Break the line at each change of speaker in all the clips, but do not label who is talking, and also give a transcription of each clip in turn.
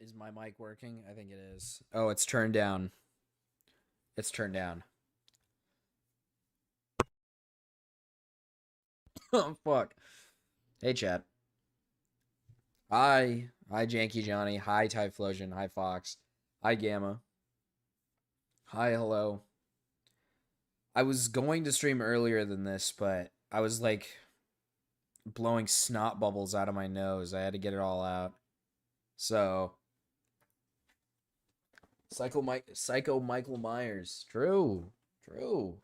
Is my mic working? I think it is. Oh, it's turned down. It's turned down. Oh, fuck. Hey, chat. Hi. Hi, Janky Johnny. Hi, Typhlosion. Hi, Fox. Hi, Gamma. Hi, hello. I was going to stream earlier than this, but I was like blowing snot bubbles out of my nose. I had to get it all out. So, Psycho Michael Myers. True. True.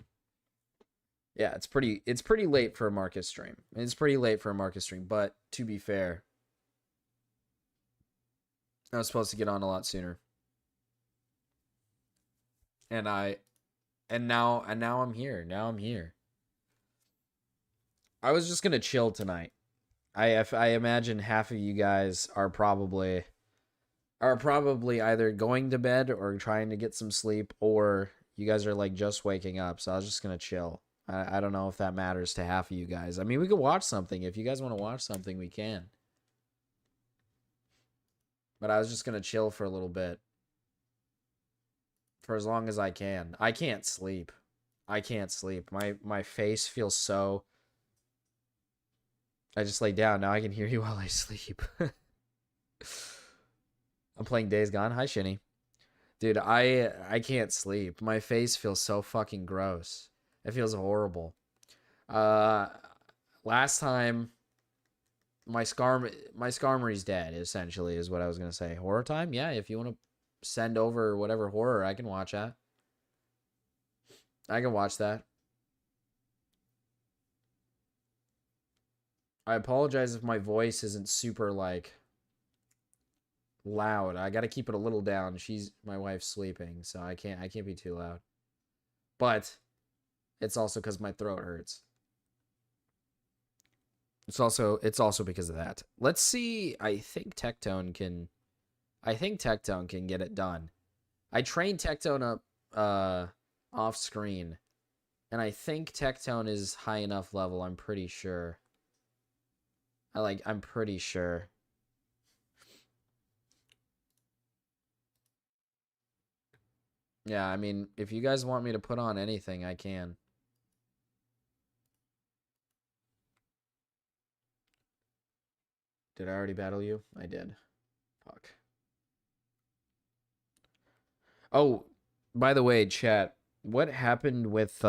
Yeah, it's pretty late for a Marcus stream. It's pretty late for a Marcus stream, but to be fair, I was supposed to get on a lot sooner. And I and now I'm here. Now I'm here. I was just going to chill tonight. I imagine half of you guys are probably either going to bed or trying to get some sleep, or you guys are like just waking up. So I was just going to chill. I don't know if that matters to half of you guys. I mean, we could watch something. If you guys want to watch something, we can. But I was just going to chill for a little bit. For as long as I can. I can't sleep. I can't sleep. My face feels so... I just lay down. Now I can hear you while I sleep. I'm playing Days Gone. Hi, Shinny. Dude, I can't sleep. My face feels so fucking gross. It feels horrible. Uh, Last time my Skarmory's dead, essentially, is what I was gonna say. Horror time? Yeah, if you want to send over whatever horror, I can watch that. I can watch that. I apologize if my voice isn't super like loud. I got to keep it a little down. My wife's sleeping, so I can't be too loud. But it's also cuz my throat hurts. It's also because of that. Let's see. I think Tectone can get it done. I trained Tectone up off screen, and I think Tectone is high enough level. I'm pretty sure. I'm pretty sure. Yeah, I mean, if you guys want me to put on anything, I can. Did I already battle you? I did. Fuck. Oh, by the way, chat, what happened with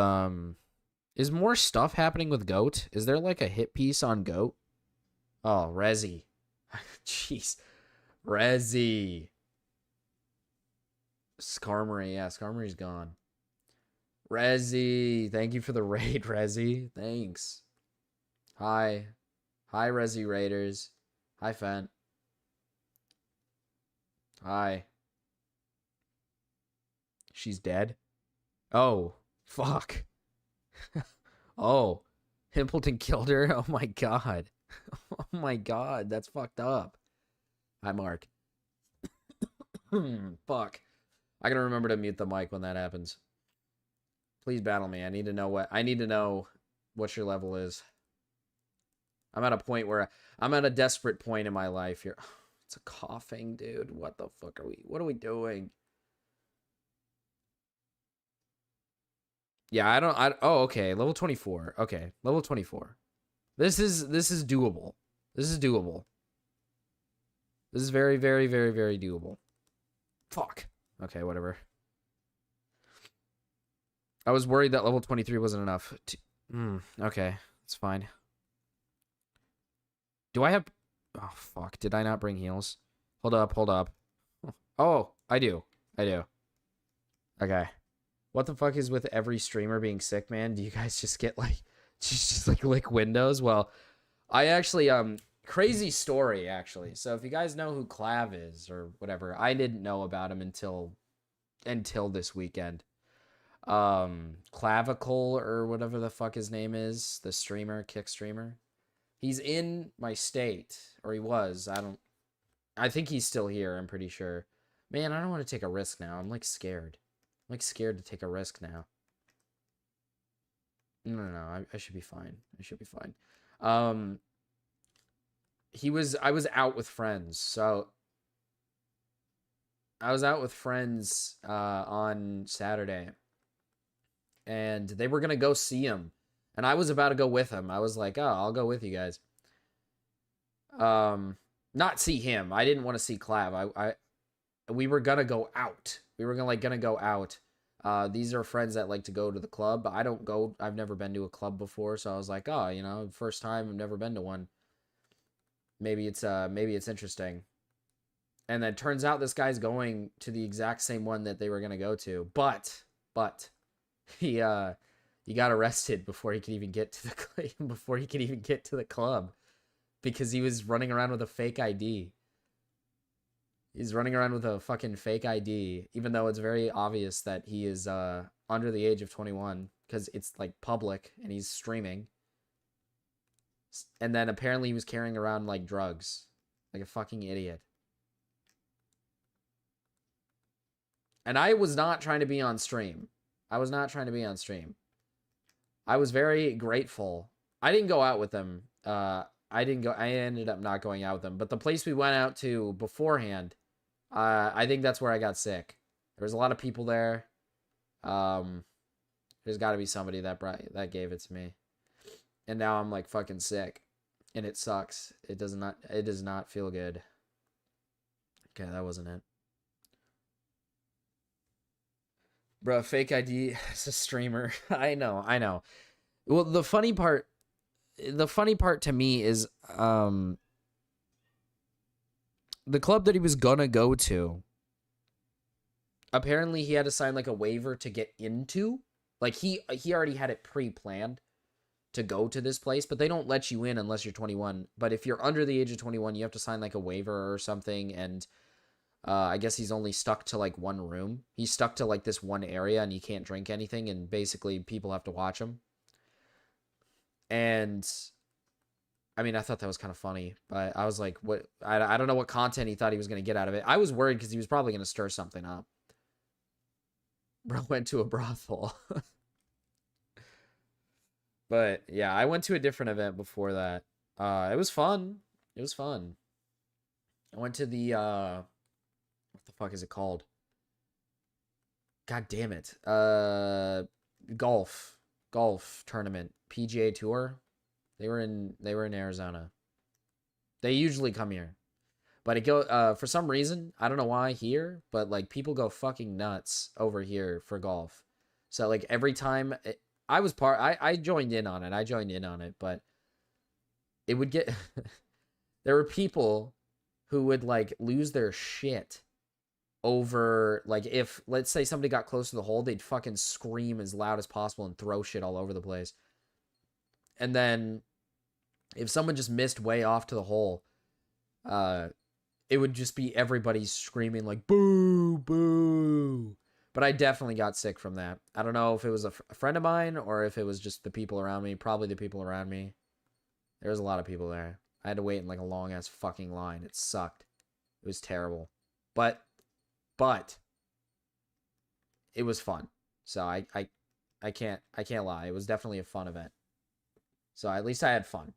is more stuff happening with Goat? Is there like a hit piece on Goat? Oh, Rezi. Jeez. Rezi. Skarmory. Yeah, Skarmory's gone. Rezi. Thank you for the raid, Rezi. Thanks. Hi. Hi, Rezi Raiders. Hi, Fent. Hi. She's dead? Oh, fuck. Oh, Himpleton killed her? Oh my god. Oh my god, that's fucked up. Hi, Mark. Fuck. I gotta remember to mute the mic when that happens. Please battle me. I need to know what your level is. I'm at a point where I'm at a desperate point in my life here. It's a coughing, dude. What the fuck what are we doing? Yeah, oh, okay. Level 24. Okay. Level 24. This is doable. This is doable. This is very, very, very, very doable. Fuck. Okay, whatever. I was worried that level 23 wasn't enough. Okay, it's fine. Do I have... Oh, fuck. Did I not bring heals? Hold up, hold up. Oh, I do. I do. Okay. What the fuck is with every streamer being sick, man? Do you guys just get like... just like lick windows? Well, I actually... Crazy story, actually. So if you guys know who Clav is or whatever, I didn't know about him until this weekend. Clavicle or whatever the fuck his name is, the streamer, kick streamer. He's in my state, or he was. I think he's still here, I'm pretty sure. Man, I don't want to take a risk now. I'm like scared. I'm like scared to take a risk now. No. I should be fine. I should be fine. I was out with friends, so I was out with friends on Saturday, and they were gonna go see him, and I was about to go with him. I was like, "Oh, I'll go with you guys." Not see him. I didn't want to see Clav. We were gonna go out. We were gonna go out. These are friends that like to go to the club. I don't go. I've never been to a club before, so I was like, oh, first time. I've never been to one. Maybe it's interesting. And then turns out this guy's going to the exact same one that they were gonna go to, but he got arrested before he could even get to the club because he was running around with a fake ID. He's running around with a fucking fake ID, even though it's very obvious that he is under the age of 21 because it's like public and he's streaming. And then apparently he was carrying around like drugs, like a fucking idiot. And I was not trying to be on stream. I was very grateful. I didn't go out with them. I ended up not going out with them. But the place we went out to beforehand, I think that's where I got sick. There was a lot of people there. There's got to be somebody that gave it to me. And now I'm like fucking sick. And it sucks. It does not feel good. Okay, that wasn't it. Bro, fake ID as a streamer. I know. Well, the funny part to me is the club that he was gonna go to, apparently he had to sign like a waiver to get into. Like he already had it pre-planned to go to this place, but they don't let you in unless you're 21. But if you're under the age of 21, you have to sign like a waiver or something. And I guess he's only stuck to like one room. He's stuck to like this one area and he can't drink anything. And basically people have to watch him. And I mean, I thought that was kind of funny, but I was like, what? I don't know what content he thought he was going to get out of it. I was worried because he was probably going to stir something up. Bro went to a brothel. But yeah, I went to a different event before that. It was fun. I went to the what the fuck is it called? God damn it. Golf tournament, PGA Tour. They were in Arizona. They usually come here. But it for some reason, I don't know why here, but like people go fucking nuts over here for golf. So like every time I joined in on it, but it would get there were people who would like lose their shit over like if let's say somebody got close to the hole, they'd fucking scream as loud as possible and throw shit all over the place. And then if someone just missed way off to the hole, it would just be everybody screaming like boo, boo. But I definitely got sick from that. I don't know if it was a friend of mine or if it was just the people around me. Probably the people around me. There was a lot of people there. I had to wait in like a long ass fucking line. It sucked. It was terrible. But it was fun. So I can't lie. It was definitely a fun event. So at least I had fun.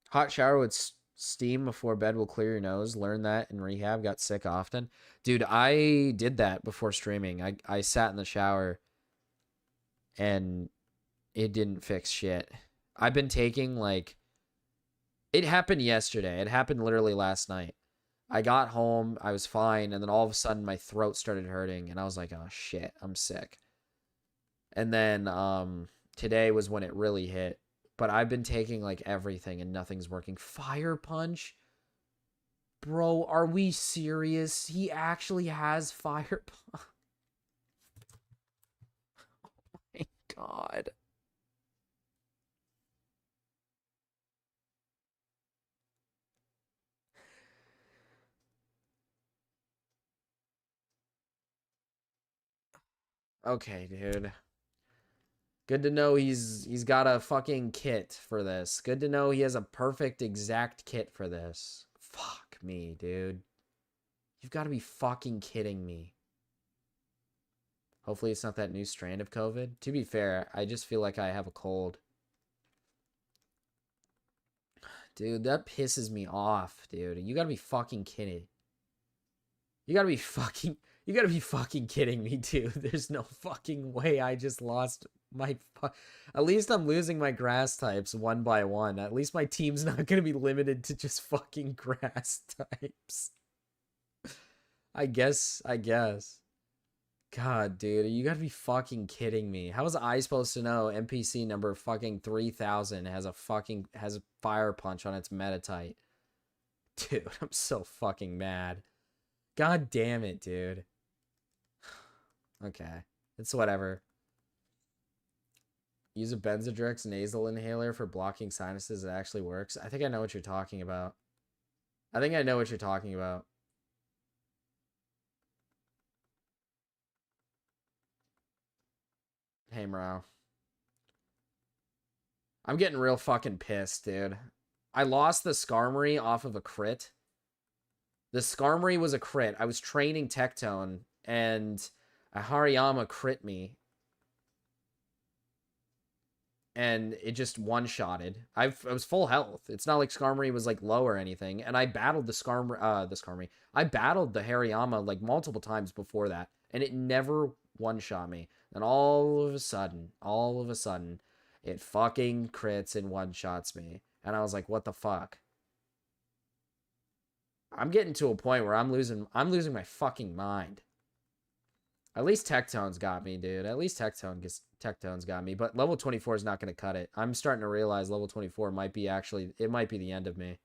Hot shower with steam before bed will clear your nose. Learn that in rehab. Got sick often. Dude, I did that before streaming. I sat in the shower and it didn't fix shit. I've been taking like... It happened yesterday. It happened literally last night. I got home, I was fine, and then all of a sudden my throat started hurting, and I was like, oh shit, I'm sick. And then today was when it really hit. But I've been taking like everything and nothing's working. Fire punch? Bro, are we serious? He actually has fire punch. Oh my god. Okay, dude. Good to know he's got a fucking kit for this. Good to know he has a perfect exact kit for this. Fuck me, dude. You've got to be fucking kidding me. Hopefully it's not that new strand of COVID. To be fair, I just feel like I have a cold. Dude, that pisses me off, dude. You got to be fucking kidding. You gotta be fucking... You gotta be fucking kidding me, dude. There's no fucking way I just lost my... At least I'm losing my grass types one by one. At least my team's not gonna be limited to just fucking grass types. I guess. God, dude, you gotta be fucking kidding me. How was I supposed to know NPC number fucking 3000 has a fire punch on its metatite? Dude, I'm so fucking mad. God damn it, dude. Okay. It's whatever. Use a Benzodrex nasal inhaler for blocking sinuses. It actually works. I think I know what you're talking about. Hey, Morale. I'm getting real fucking pissed, dude. I lost the Skarmory off of a crit. The Skarmory was a crit. I was training Tectone, and a Hariyama crit me. And it just one-shotted. I was full health. It's not like Skarmory was, like, low or anything. And I battled the Skarmory. I battled the Hariyama, like, multiple times before that. And it never one-shot me. And all of a sudden, it fucking crits and one-shots me. And I was like, what the fuck? I'm getting to a point where I'm losing my fucking mind. At least Tectone's got me, dude. At least Tectone's got me. But level 24 is not going to cut it. I'm starting to realize level 24 might be it might be the end of me.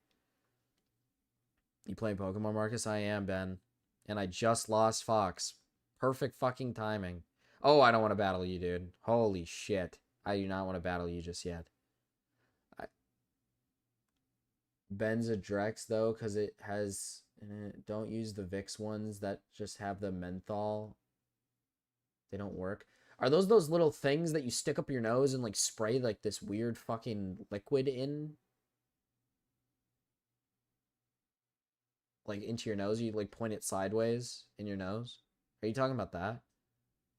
You playing Pokemon, Marcus? I am, Ben. And I just lost Fox. Perfect fucking timing. Oh, I don't want to battle you, dude. Holy shit. I do not want to battle you just yet. Benzodrex, though, because it has... Don't use the Vicks ones that just have the menthol. They don't work. Are those little things that you stick up your nose and, like, spray, like, this weird fucking liquid in? Like, into your nose? You, like, point it sideways in your nose? Are you talking about that?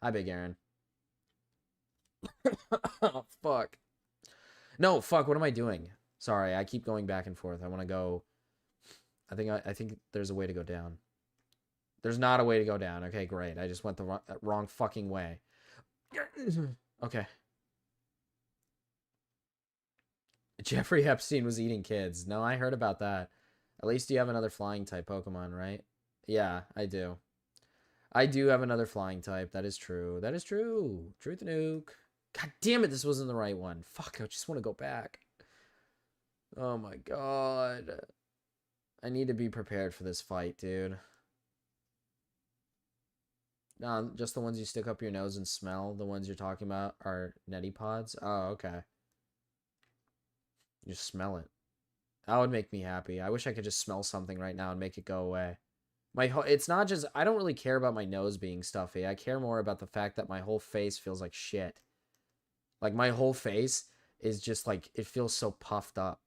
Hi, Big Aaron. Oh, fuck. No, fuck, what am I doing? Sorry, I keep going back and forth. I want to go... I think there's a way to go down. There's not a way to go down. Okay, great. I just went the wrong fucking way. Okay. Jeffrey Epstein was eating kids. No, I heard about that. At least you have another flying type Pokemon, right? Yeah, I do. I do have another flying type. That is true. That is true. Truth Nuke. God damn it, this wasn't the right one. Fuck, I just want to go back. Oh my god. I need to be prepared for this fight, dude. No, just the ones you stick up your nose and smell. The ones you're talking about are neti pods. Oh, okay. You just smell it. That would make me happy. I wish I could just smell something right now and make it go away. It's not just... I don't really care about my nose being stuffy. I care more about the fact that my whole face feels like shit. Like, my whole face is just like... It feels so puffed up.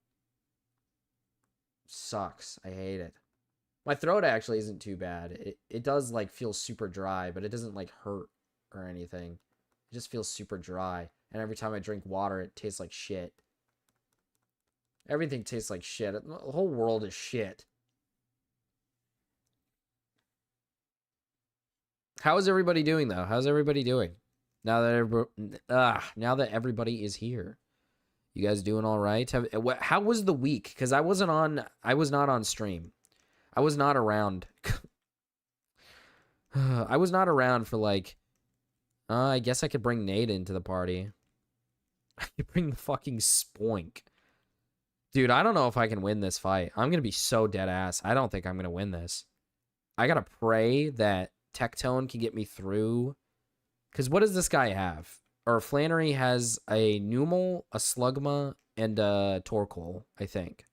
Sucks. I hate it. My throat actually isn't too bad. It does, like, feel super dry, but it doesn't, like, hurt or anything. It just feels super dry. And every time I drink water, it tastes like shit. Everything tastes like shit. The whole world is shit. How is everybody doing, though? How's everybody doing? Now that everybody is here. You guys doing all right? How was the week? Because I was not on stream. I was not around. I was not around for, like... I guess I could bring Nate into the party. I could bring the fucking Spoink. Dude, I don't know if I can win this fight. I'm going to be so dead ass. I don't think I'm going to win this. I got to pray that Tectone can get me through. Because what does this guy have? Or Flannery has a Numel, a Slugma, and a Torkoal, I think.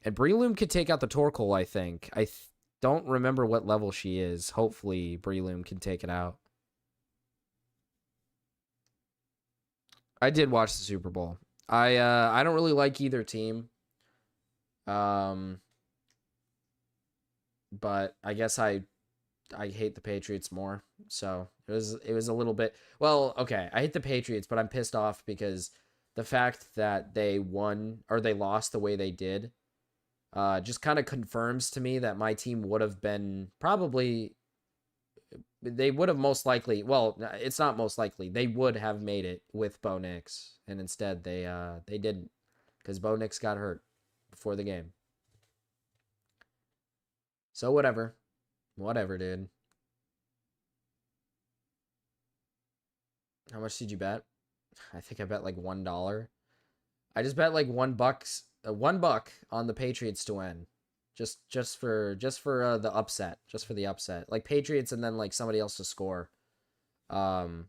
And Breloom could take out the Torkoal, I think. I don't remember what level she is. Hopefully, Breloom can take it out. I did watch the Super Bowl. I don't really like either team. But I guess I hate the Patriots more. So it was a little bit... Well, okay, I hate the Patriots, but I'm pissed off because the fact that they won or they lost the way they did Just kind of confirms to me that my team would have been probably, they would have most likely, well, it's not most likely, they would have made it with Bo Nix, and instead they didn't, because Bo Nix got hurt before the game. So whatever, dude. How much did you bet? I think I bet like $1. I just bet like $1 on the Patriots to win. Just for the upset. Just for the upset. Like Patriots and then like somebody else to score. And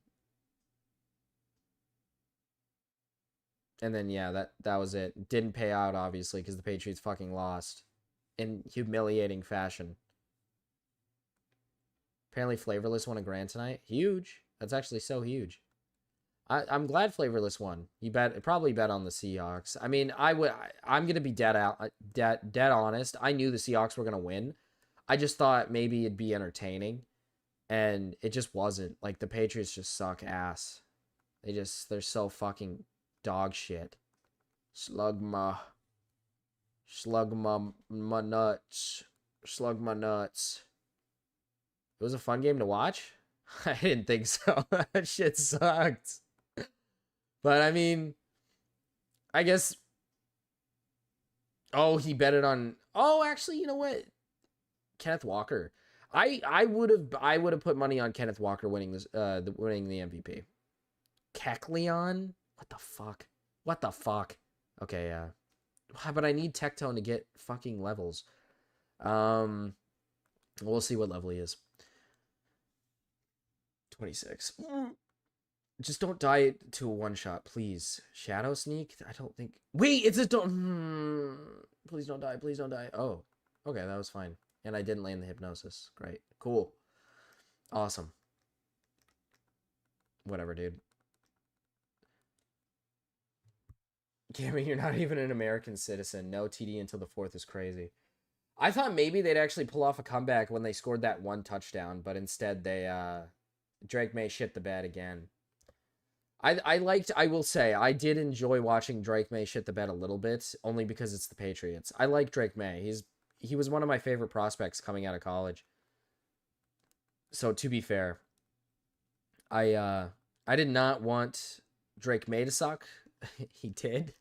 then yeah, that was it. Didn't pay out obviously because the Patriots fucking lost in humiliating fashion. Apparently Flavorless won a grand tonight. Huge. That's actually so huge. I'm glad Flavorless won. He probably bet on the Seahawks. I mean, I'm gonna be dead honest. I knew the Seahawks were gonna win. I just thought maybe it'd be entertaining, and it just wasn't. Like the Patriots just suck ass. They're so fucking dog shit. Slug my nuts. Slug my nuts. It was a fun game to watch. I didn't think so. That shit sucked. But I mean, I guess. Oh, he bet it on. Oh, actually, you know what? Kenneth Walker. I would have put money on Kenneth Walker winning winning the MVP. Kekleon? What the fuck? What the fuck? Okay, yeah. But I need Tectone to get fucking levels. We'll see what level he is. 26. Just don't die to a one-shot, please. Shadow Sneak? I don't think... Wait, it's a... Please don't die. Please don't die. Oh, okay, that was fine. And I didn't land the Hypnosis. Great. Cool. Awesome. Whatever, dude. Gammy, you're not even an American citizen. No TD until the 4th is crazy. I thought maybe they'd actually pull off a comeback when they scored that one touchdown, but instead they... Drake May shit the bed again. I will say, I did enjoy watching Drake May shit the bed a little bit, only because it's the Patriots. I like Drake May. He was one of my favorite prospects coming out of college. So to be fair, I did not want Drake May to suck. He did.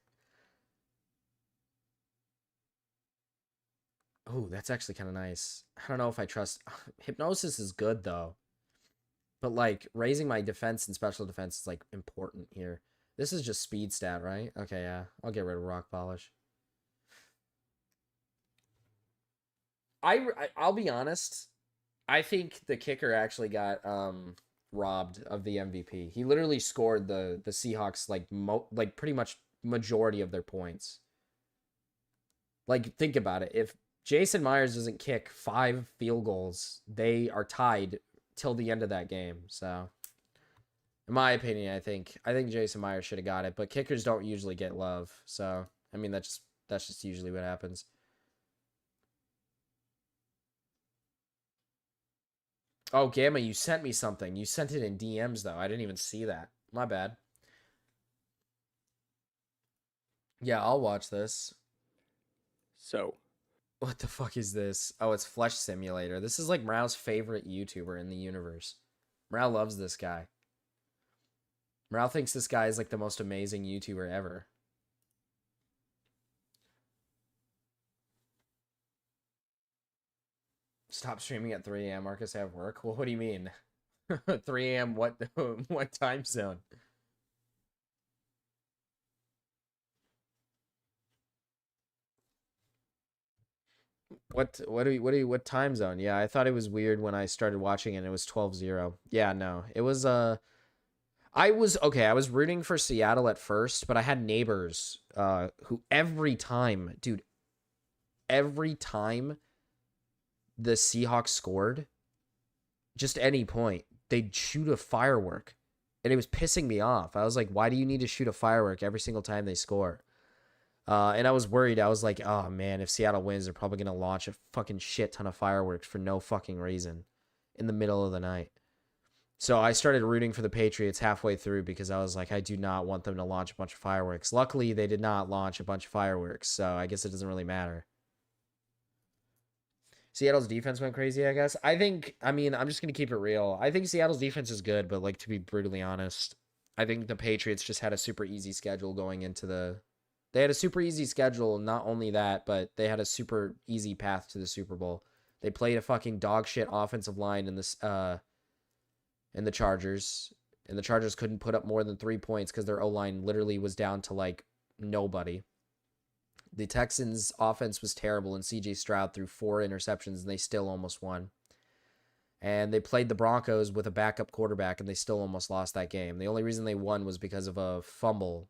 Oh, that's actually kind of nice. I don't know if I trust... Hypnosis is good, though. But, like, raising my defense and special defense is, like, important here. This is just speed stat, right? Okay, yeah. I'll get rid of Rock Polish. I'll be honest. I think the kicker actually got robbed of the MVP. He literally scored the Seahawks, like pretty much majority of their points. Like, think about it. If Jason Myers doesn't kick 5 field goals, they are tied till the end of that game. So in my opinion, I think Jason Myers should have got it, but kickers don't usually get love. So I mean that's just usually what happens. Oh, Gamma, you sent me something. You sent it in DMs though. I didn't even see that. My bad. Yeah, I'll watch this.
So
what the fuck is this? Oh, it's Flesh Simulator. This is like Mrow's favorite YouTuber in the universe. Mrow loves this guy. Mrow thinks this guy is like the most amazing YouTuber ever. Stop streaming at 3 a.m. Marcus, I have work. Well, what do you mean? 3 a.m. What time zone? What time zone? Yeah, I thought it was weird when I started watching it and it was 12-0. Yeah, no. It was I was rooting for Seattle at first, but I had neighbors who every time the Seahawks scored, just any point, they'd shoot a firework. And it was pissing me off. I was like, why do you need to shoot a firework every single time they score? And I was worried. I was like, oh, man, if Seattle wins, they're probably going to launch a fucking shit ton of fireworks for no fucking reason in the middle of the night. So I started rooting for the Patriots halfway through because I was like, I do not want them to launch a bunch of fireworks. Luckily, they did not launch a bunch of fireworks, so I guess it doesn't really matter. Seattle's defense went crazy, I guess. I mean, I'm just going to keep it real. I think Seattle's defense is good, but like to be brutally honest, I think the Patriots just had a super easy schedule going into they had a super easy schedule, not only that, but they had a super easy path to the Super Bowl. They played a fucking dog shit offensive line in the Chargers, and the Chargers couldn't put up more than 3 points cuz their O-line literally was down to like nobody. The Texans' offense was terrible, and CJ Stroud threw 4 interceptions, and they still almost won. And they played the Broncos with a backup quarterback, and they still almost lost that game. The only reason they won was because of a fumble,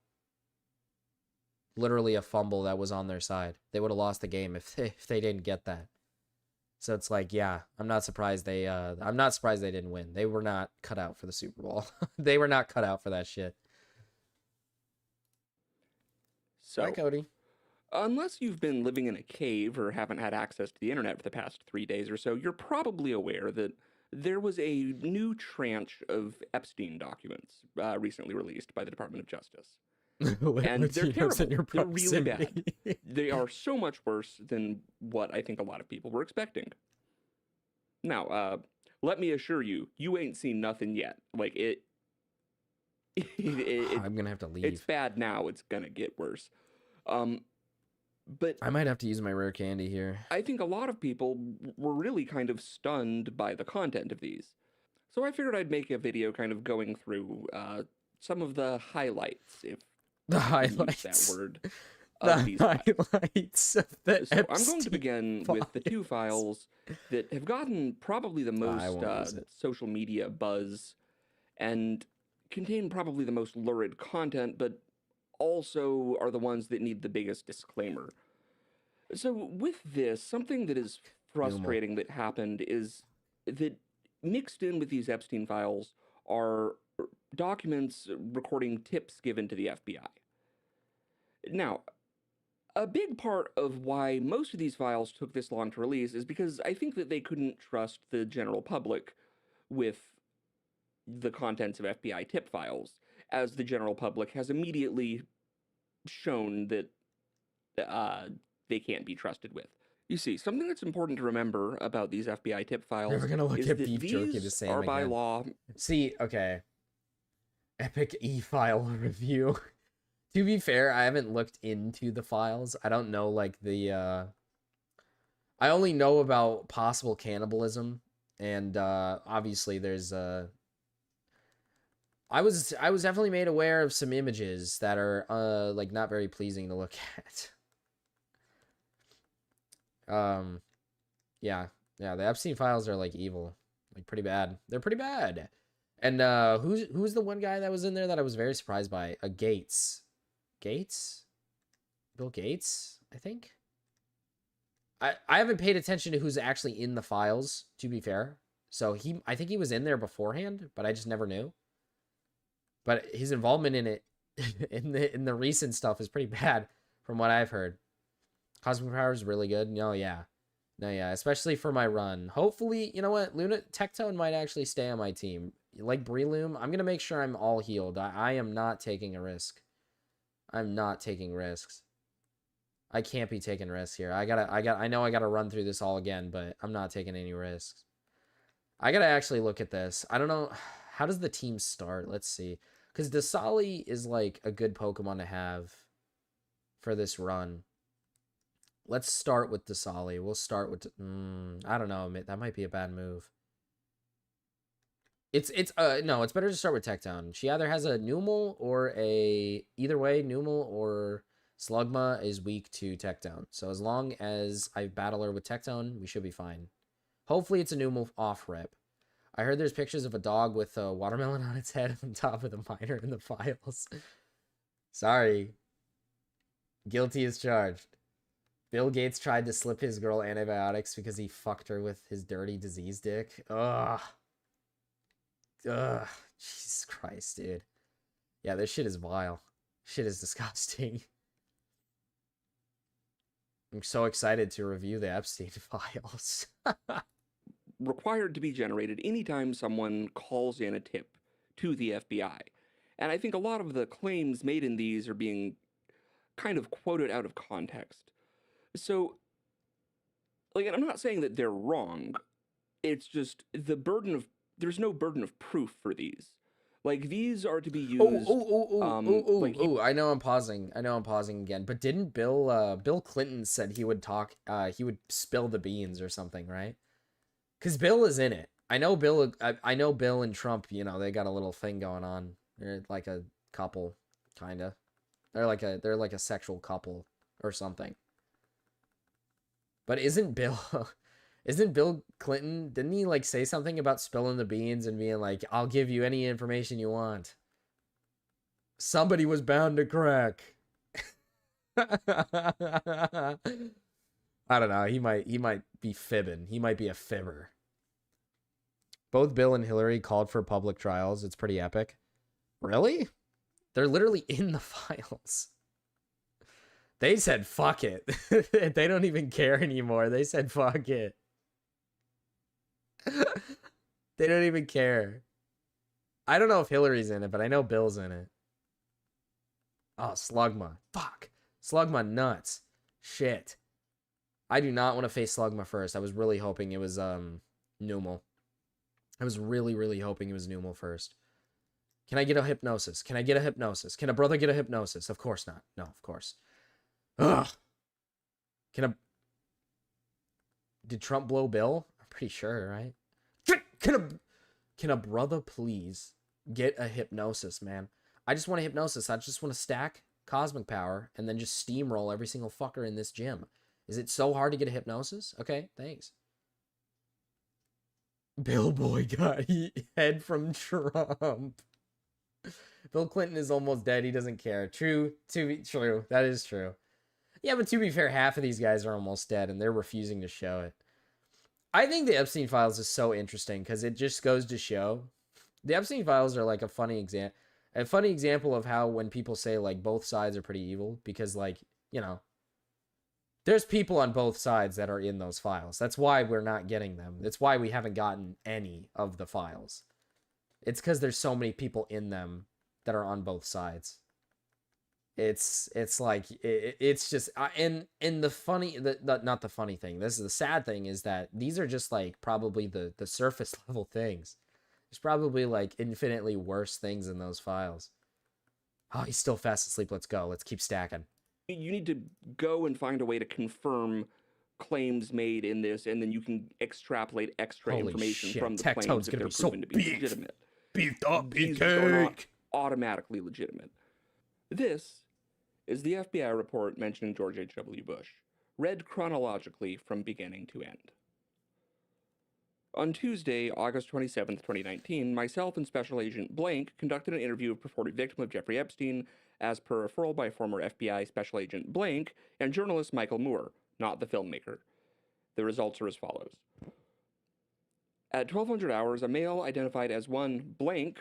literally a fumble that was on their side. They would have lost the game if they didn't get that. So it's like, yeah, I'm not surprised they didn't win. They were not cut out for the Super Bowl. They were not cut out for that shit. Hi,
So,
Cody.
unless you've been living in a cave or haven't had access to the internet for the past 3 days or so, you're probably aware that there was a new tranche of Epstein documents recently released by the Department of Justice. And they're terrible. They're really bad. They are so much worse than what I think a lot of people were expecting. Now, let me assure you, you ain't seen nothing yet. Like,
I'm going to have to leave.
it's bad now. It's gonna get worse. But
I might have to use my rare candy here.
I think a lot of people were really kind of stunned by the content of these. So I figured I'd make a video kind of going through some of the highlights, if
The
you can
highlights.
use that word,
The
of these files.
highlights of the
So I'm going
Epstein
to begin with the two files that have gotten probably the
I won't use
most
it.
social media buzz and contain probably the most lurid content, but also are the ones that need the biggest disclaimer. So with this, something that is frustrating that happened is that mixed in with these Epstein files are documents recording tips given to the FBI. Now, a big part of why most of these files took this long to release is because I think that they couldn't trust the general public with the contents of FBI tip files, as the general public has immediately shown that they can't be trusted with. You see, something that's important to remember about these FBI tip files
Never gonna look
is
at
that
beef jerky the
these
same
are by
again.
law.
See, okay. Epic e-file review. To be fair, I haven't looked into the files. I don't know like the I only know about possible cannibalism, and obviously there's I was definitely made aware of some images that are like not very pleasing to look at. Yeah, the Epstein files are like evil, like pretty bad. They're pretty bad. And who's the one guy that was in there that I was very surprised by? Gates, Bill Gates, I think. I haven't paid attention to who's actually in the files, to be fair. So I think he was in there beforehand, but I just never knew. But his involvement in it, in the recent stuff, is pretty bad, from what I've heard. Cosmic Power is really good. No, yeah, especially for my run. Hopefully, you know what, Luna Tectone might actually stay on my team. Like Breloom, I'm gonna make sure I'm all healed. I am not taking a risk. I'm not taking risks. I can't be taking risks here. I know I gotta run through this all again, but I'm not taking any risks. I gotta actually look at this. I don't know. How does the team start? Let's see. Because Dasali is like a good Pokemon to have for this run. Let's start with Dasali. We'll start with... I don't know. That might be a bad move. No, it's better to start with Tectone. She either has a Numel or a... Either way, Numel or Slugma is weak to Tectone. So as long as I battle her with Tectone, we should be fine. Hopefully it's a Numel off rip. I heard there's pictures of a dog with a watermelon on its head on top of the miner in the files. Sorry. Guilty as charged. Bill Gates tried to slip his girl antibiotics because he fucked her with his dirty disease dick. Ugh. Jesus Christ, dude. Yeah, this shit is vile. Shit is disgusting. I'm so excited to review the Epstein files.
Required to be generated anytime someone calls in a tip to the FBI. And I think a lot of the claims made in these are being kind of quoted out of context. So like, and I'm not saying that they're wrong. It's just there's no burden of proof for these. Like, these are to be
Oh,
used,
oh, oh, oh, oh, oh,
like,
oh! I know I'm pausing. I know I'm pausing again. But didn't Bill Clinton said he would he would spill the beans or something, right? Because Bill is in it. I know Bill. I know Bill and Trump. You know, they got a little thing going on. They're like a couple, kinda. They're like a sexual couple or something. But isn't Bill isn't Bill Clinton, didn't he like say something about spilling the beans and being like, I'll give you any information you want? Somebody was bound to crack. I don't know. He might be fibbing. He might be a fibber. Both Bill and Hillary called for public trials. It's pretty epic. Really? They're literally in the files. They said fuck it. They don't even care anymore. They said fuck it. They don't even care. I don't know if Hillary's in it, but I know Bill's in it. Oh, Slugma. Fuck. Slugma nuts. Shit. I do not want to face Slugma first. I was really hoping it was Numal. I was really, really hoping it was Numal first. Can I get a hypnosis? Can I get a hypnosis? Can a brother get a hypnosis? Of course not. No, of course. Ugh. Did Trump blow Bill? I'm pretty sure, right? Can a brother please get a hypnosis, man? I just want a hypnosis. I just want to stack cosmic power and then just steamroll every single fucker in this gym. Is it so hard to get a hypnosis? Okay, thanks. Bill Boy got head from Trump. Bill Clinton is almost dead. He doesn't care. True. True. That is true. Yeah, but to be fair, half of these guys are almost dead, and they're refusing to show it. I think the Epstein Files is so interesting because it just goes to show. The Epstein Files are like a funny example of how when people say like both sides are pretty evil, because like, you know, there's people on both sides that are in those files. That's why we're not getting them. That's why we haven't gotten any of the files. It's because there's so many people in them that are on both sides. It's like it's just and the funny not the funny thing. This is the sad thing is that these are just like probably the surface level things. There's probably like infinitely worse things in those files. Oh, he's still fast asleep. Let's go. Let's keep stacking.
You need to go and find a way to confirm claims made in this, and then you can extrapolate extra
Holy
information
shit.
from the
Tectone's
claims if
gonna
they're
be so
proven to be
beef.
legitimate.
Beefed up,
These are not automatically legitimate. This is the FBI report mentioning George H.W. Bush, read chronologically from beginning to end. On Tuesday, August 27th, 2019, myself and Special Agent Blank conducted an interview of purported victim of Jeffrey Epstein, as per referral by former FBI Special Agent Blank and journalist Michael Moore, not the filmmaker. The results are as follows. At 1200 hours, a male identified as one Blank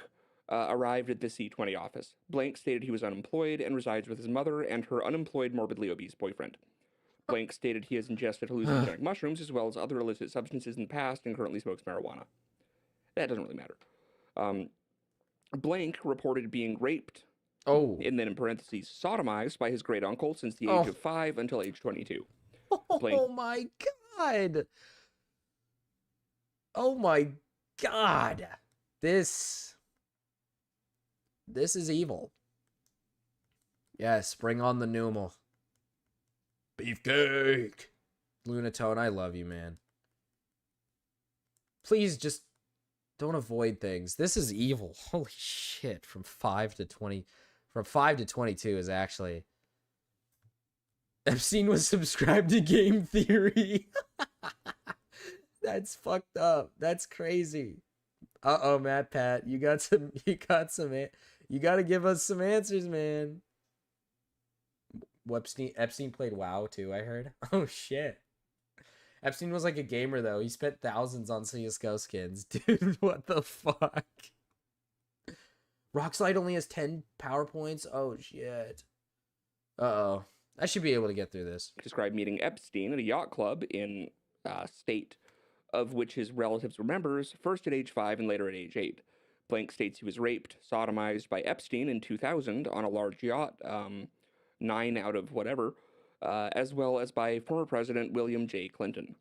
arrived at the C-20 office. Blank stated he was unemployed and resides with his mother and her unemployed morbidly obese boyfriend. Blank stated he has ingested hallucinogenic mushrooms as well as other illicit substances in the past and currently smokes marijuana. That doesn't really matter. Blank reported being raped, and then in parentheses, sodomized by his great uncle since the age of 5 until age 22. Blank.
Oh my god. Oh my god. This is evil. Yes, bring on the Numal. Beefcake. Lunatone, I love you, man. Please just don't avoid things. This is evil. Holy shit. From 5 to 22 is actually... Epstein was subscribed to Game Theory. That's fucked up. That's crazy. Uh-oh, Matt Pat. You gotta give us some answers, man. Epstein played WoW too, I heard. Oh shit. Epstein was like a gamer though. He spent thousands on CSGO skins. Dude, what the fuck? Rockslide only has 10 PowerPoints? Oh shit. Uh-oh. I should be able to get through this.
Described meeting Epstein at a yacht club in state of which his relatives were members, first at age 5 and later at age 8. Blank states he was raped, sodomized by Epstein in 2000 on a large yacht, 9 out of whatever, as well as by former President William J. Clinton.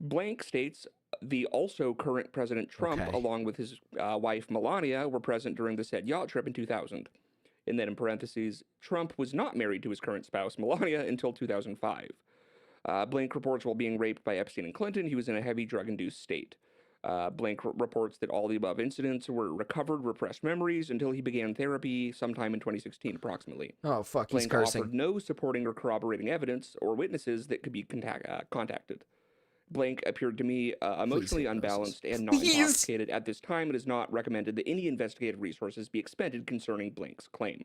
Blank states the also current President Trump,
Okay.
along with his wife Melania, were present during the said yacht trip in 2000. And then in parentheses, Trump was not married to his current spouse, Melania, until 2005. Blank reports while being raped by Epstein and Clinton, he was in a heavy drug induced state. Blank reports that all the above incidents were recovered repressed memories until he began therapy sometime in 2016, approximately.
Oh, fuck. He's
Blank
cursing.
offered no supporting or corroborating evidence or witnesses that could be contacted. Blank appeared to me
Please
emotionally
hypnosis.
unbalanced and not
Please.
intoxicated. At this time, it is not recommended that any investigative resources be expended concerning Blank's claim.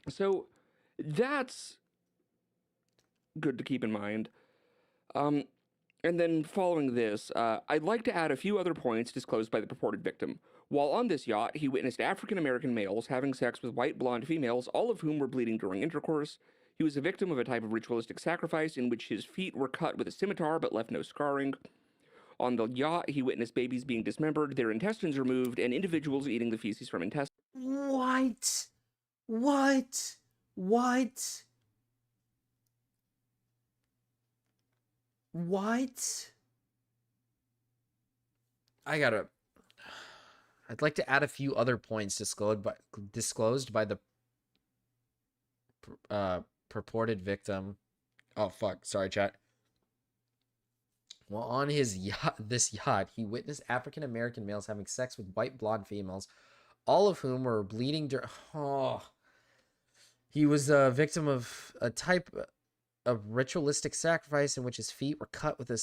So that's good to keep in mind. And then following this, I'd like to add a few other points disclosed by the purported victim. While on this yacht, he witnessed African American males having sex with white blonde females, all of whom were bleeding during intercourse. He was a victim of a type of ritualistic sacrifice in which his feet were cut with a scimitar but left no scarring. On the yacht, he witnessed babies being dismembered, their intestines removed, and individuals eating the feces from intestines.
What? What? What? What? I'd like to add a few other points disclosed by the purported victim. Oh fuck, sorry chat. Well, on his this yacht, he witnessed African American males having sex with white blonde females, all of whom were bleeding during. Oh, he was a victim of a type of ritualistic sacrifice in which his feet were cut with a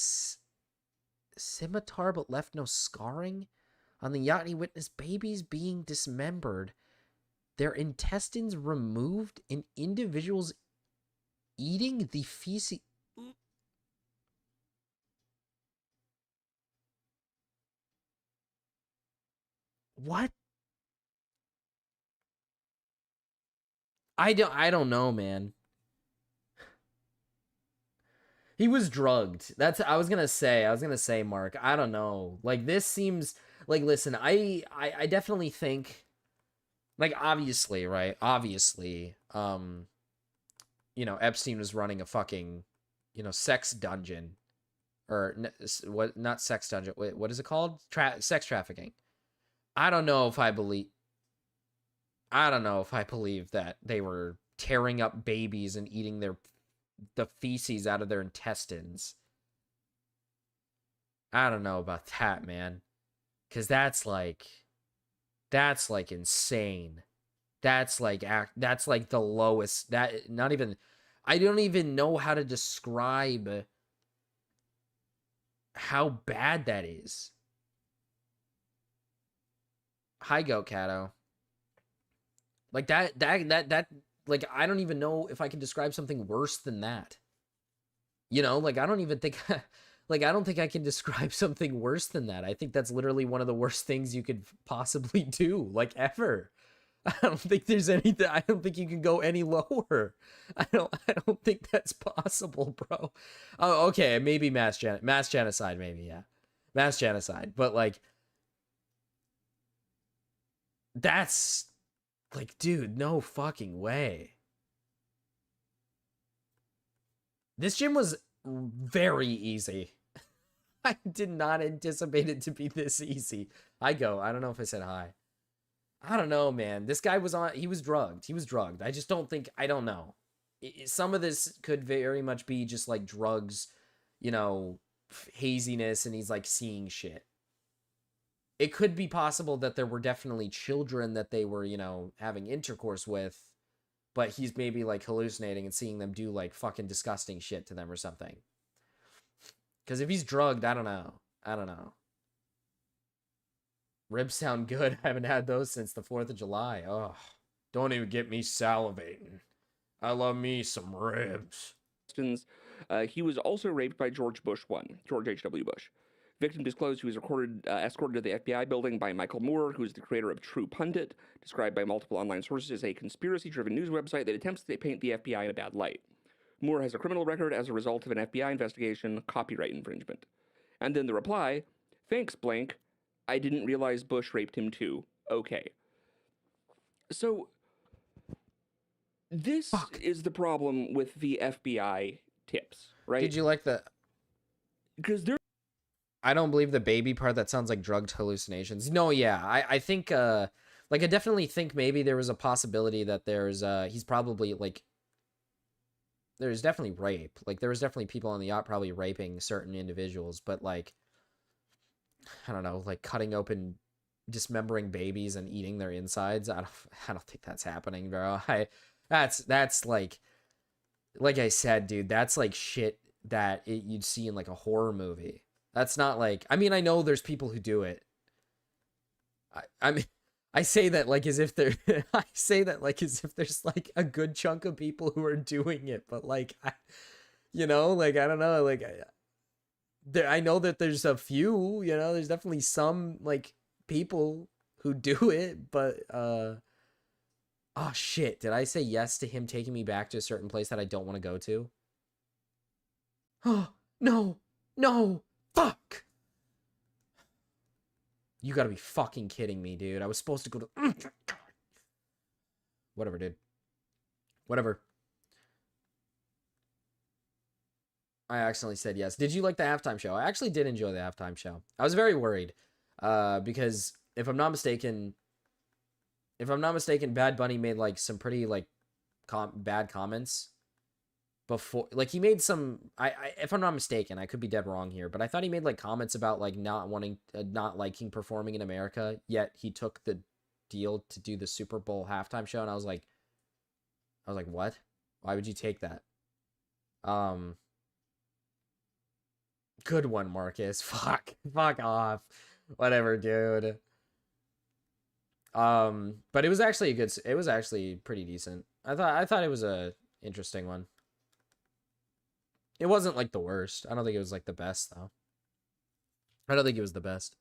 scimitar but left no scarring. On the yacht, he witnessed babies being dismembered, their intestines removed, and individuals eating the feces. What? I don't know, man. He was drugged. I was gonna say, Mark. I don't know. Like, this seems like, listen, I definitely think, like, obviously, right? Obviously, Epstein was running a fucking, sex dungeon, or what? Not sex dungeon. Wait, what is it called? Sex trafficking. I don't know if I believe. I don't know if I believe that they were tearing up babies and eating the feces out of their intestines. I don't know about that, man. Cause that's like insane. That's like the lowest. That not even I don't even know how to describe how bad that is. Hi, Goat Cato. Like that like, I don't even know if I can describe something worse than that. Like, I don't even think like, I don't think I can describe something worse than that. I think that's literally one of the worst things you could possibly do, like, ever. I don't think there's anything. I don't think you can go any lower. I don't think that's possible, bro. Oh, okay, maybe mass genocide, maybe, yeah. Mass genocide. But, like, that's like, dude, no fucking way. This gym was very easy. I did not anticipate it to be this easy. I don't know if I said hi. I don't know, man. This guy he was drugged. I just don't think, I don't know. Some of this could very much be just like drugs, haziness, and he's like seeing shit. It could be possible that there were definitely children that they were, having intercourse with, but he's maybe like hallucinating and seeing them do like fucking disgusting shit to them or something. Because if he's drugged, I don't know. Ribs sound good. I haven't had those since the 4th of July. Oh, don't even get me salivating. I love me some ribs.
He was also raped by George H.W. Bush. Victim disclosed he was escorted to the FBI building by Michael Moore, who is the creator of True Pundit, described by multiple online sources as a conspiracy-driven news website that attempts to paint the FBI in a bad light. Moore has a criminal record as a result of an FBI investigation, copyright infringement. And then the reply, thanks, blank. I didn't realize Bush raped him too. Okay. So, this is the problem with the FBI tips, right?
Did you like the...
because there
I don't believe the baby part. That sounds like drugged hallucinations. No, yeah. I think like I definitely think maybe there was a possibility that he's probably like there's definitely rape. Like there was definitely people on the yacht probably raping certain individuals, but like I don't know, like cutting open dismembering babies and eating their insides. I don't think that's happening, bro. That's like I said, dude, that's like shit that you'd see in like a horror movie. That's not like, I mean, I know there's people who do it. I mean, I say that like as if there, I say that like as if there's like a good chunk of people who are doing it, but like, like I don't know, like I know that there's a few, there's definitely some like people who do it, but oh shit, did I say yes to him taking me back to a certain place that I don't want to go to? Oh, no, no, fuck. You gotta be fucking kidding me, dude. I was supposed to go to. Whatever, dude. Whatever. I accidentally said yes. Did you like the halftime show? I actually did enjoy the halftime show. I was very worried, because if I'm not mistaken, Bad Bunny made like some pretty like bad comments before. Like he made some. If I'm not mistaken, I could be dead wrong here, but I thought he made like comments about like not liking performing in America. Yet he took the deal to do the Super Bowl halftime show, and I was like, what? Why would you take that? Good one, Marcus. Fuck off. Whatever, dude. But it was actually it was actually pretty decent. I thought it was a interesting one. It wasn't like the worst. I don't think it was like the best though. I don't think it was the best.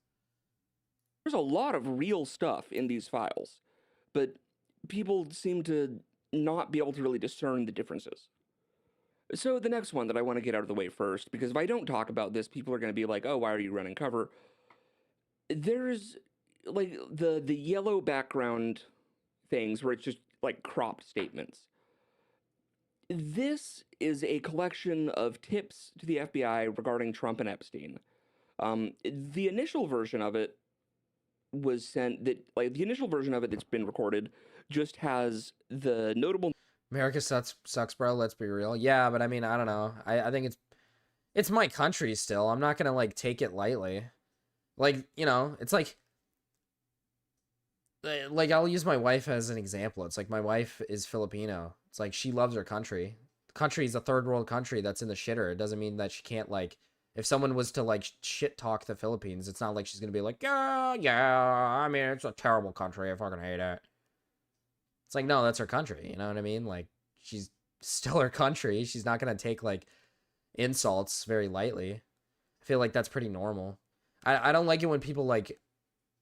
there's a lot of real stuff in these files, but people seem to not be able to really discern the differences. So the next one that I want to get out of the way first, because if I don't talk about this, people are going to be like, "Oh, why are you running cover?" There's like the yellow background things where it's just like cropped statements. This is a collection of tips to the FBI regarding Trump and Epstein. The initial version of it was sent that like the initial version of it that's been recorded just has the notable
America sucks, bro. Let's be real. Yeah, but I mean, I don't know. I think it's my country still. I'm not gonna like take it lightly. Like, it's like I'll use my wife as an example. It's like my wife is Filipino. It's like she loves her country. The country is a third world country that's in the shitter. It doesn't mean that she can't like if someone was to like shit talk the Philippines, it's not like she's gonna be like, yeah, I mean it's a terrible country. I fucking hate it. It's like, no, that's her country. You know what I mean? Like she's still her country. She's not gonna take like insults very lightly. I feel like that's pretty normal. I don't like it when people like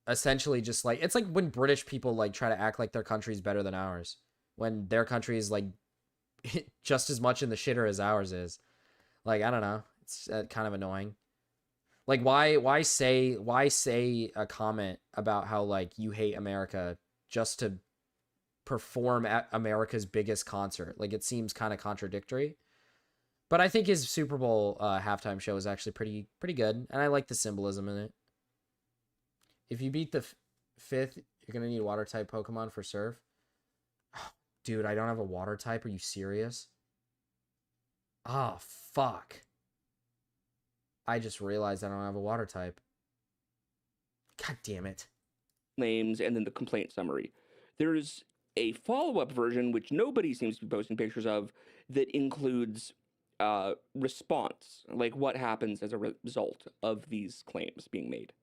essentially just like it's like when British people like try to act like their country's better than ours when their country is like just as much in the shitter as ours is. Like I don't know, it's kind of annoying. Like why say a comment about how like you hate America just to perform at America's biggest concert? Like it seems kind of contradictory. But I think his Super Bowl halftime show is actually pretty good, and I like the symbolism in it. If you beat the fifth, you're gonna need water type Pokemon for Surf. Oh, dude, I don't have a water type. Are you serious? Oh, fuck. I just realized I don't have a water type. God damn it.
names and then the complaint summary. There's a follow-up version which nobody seems to be posting pictures of that includes response, like what happens as a result of these claims being made.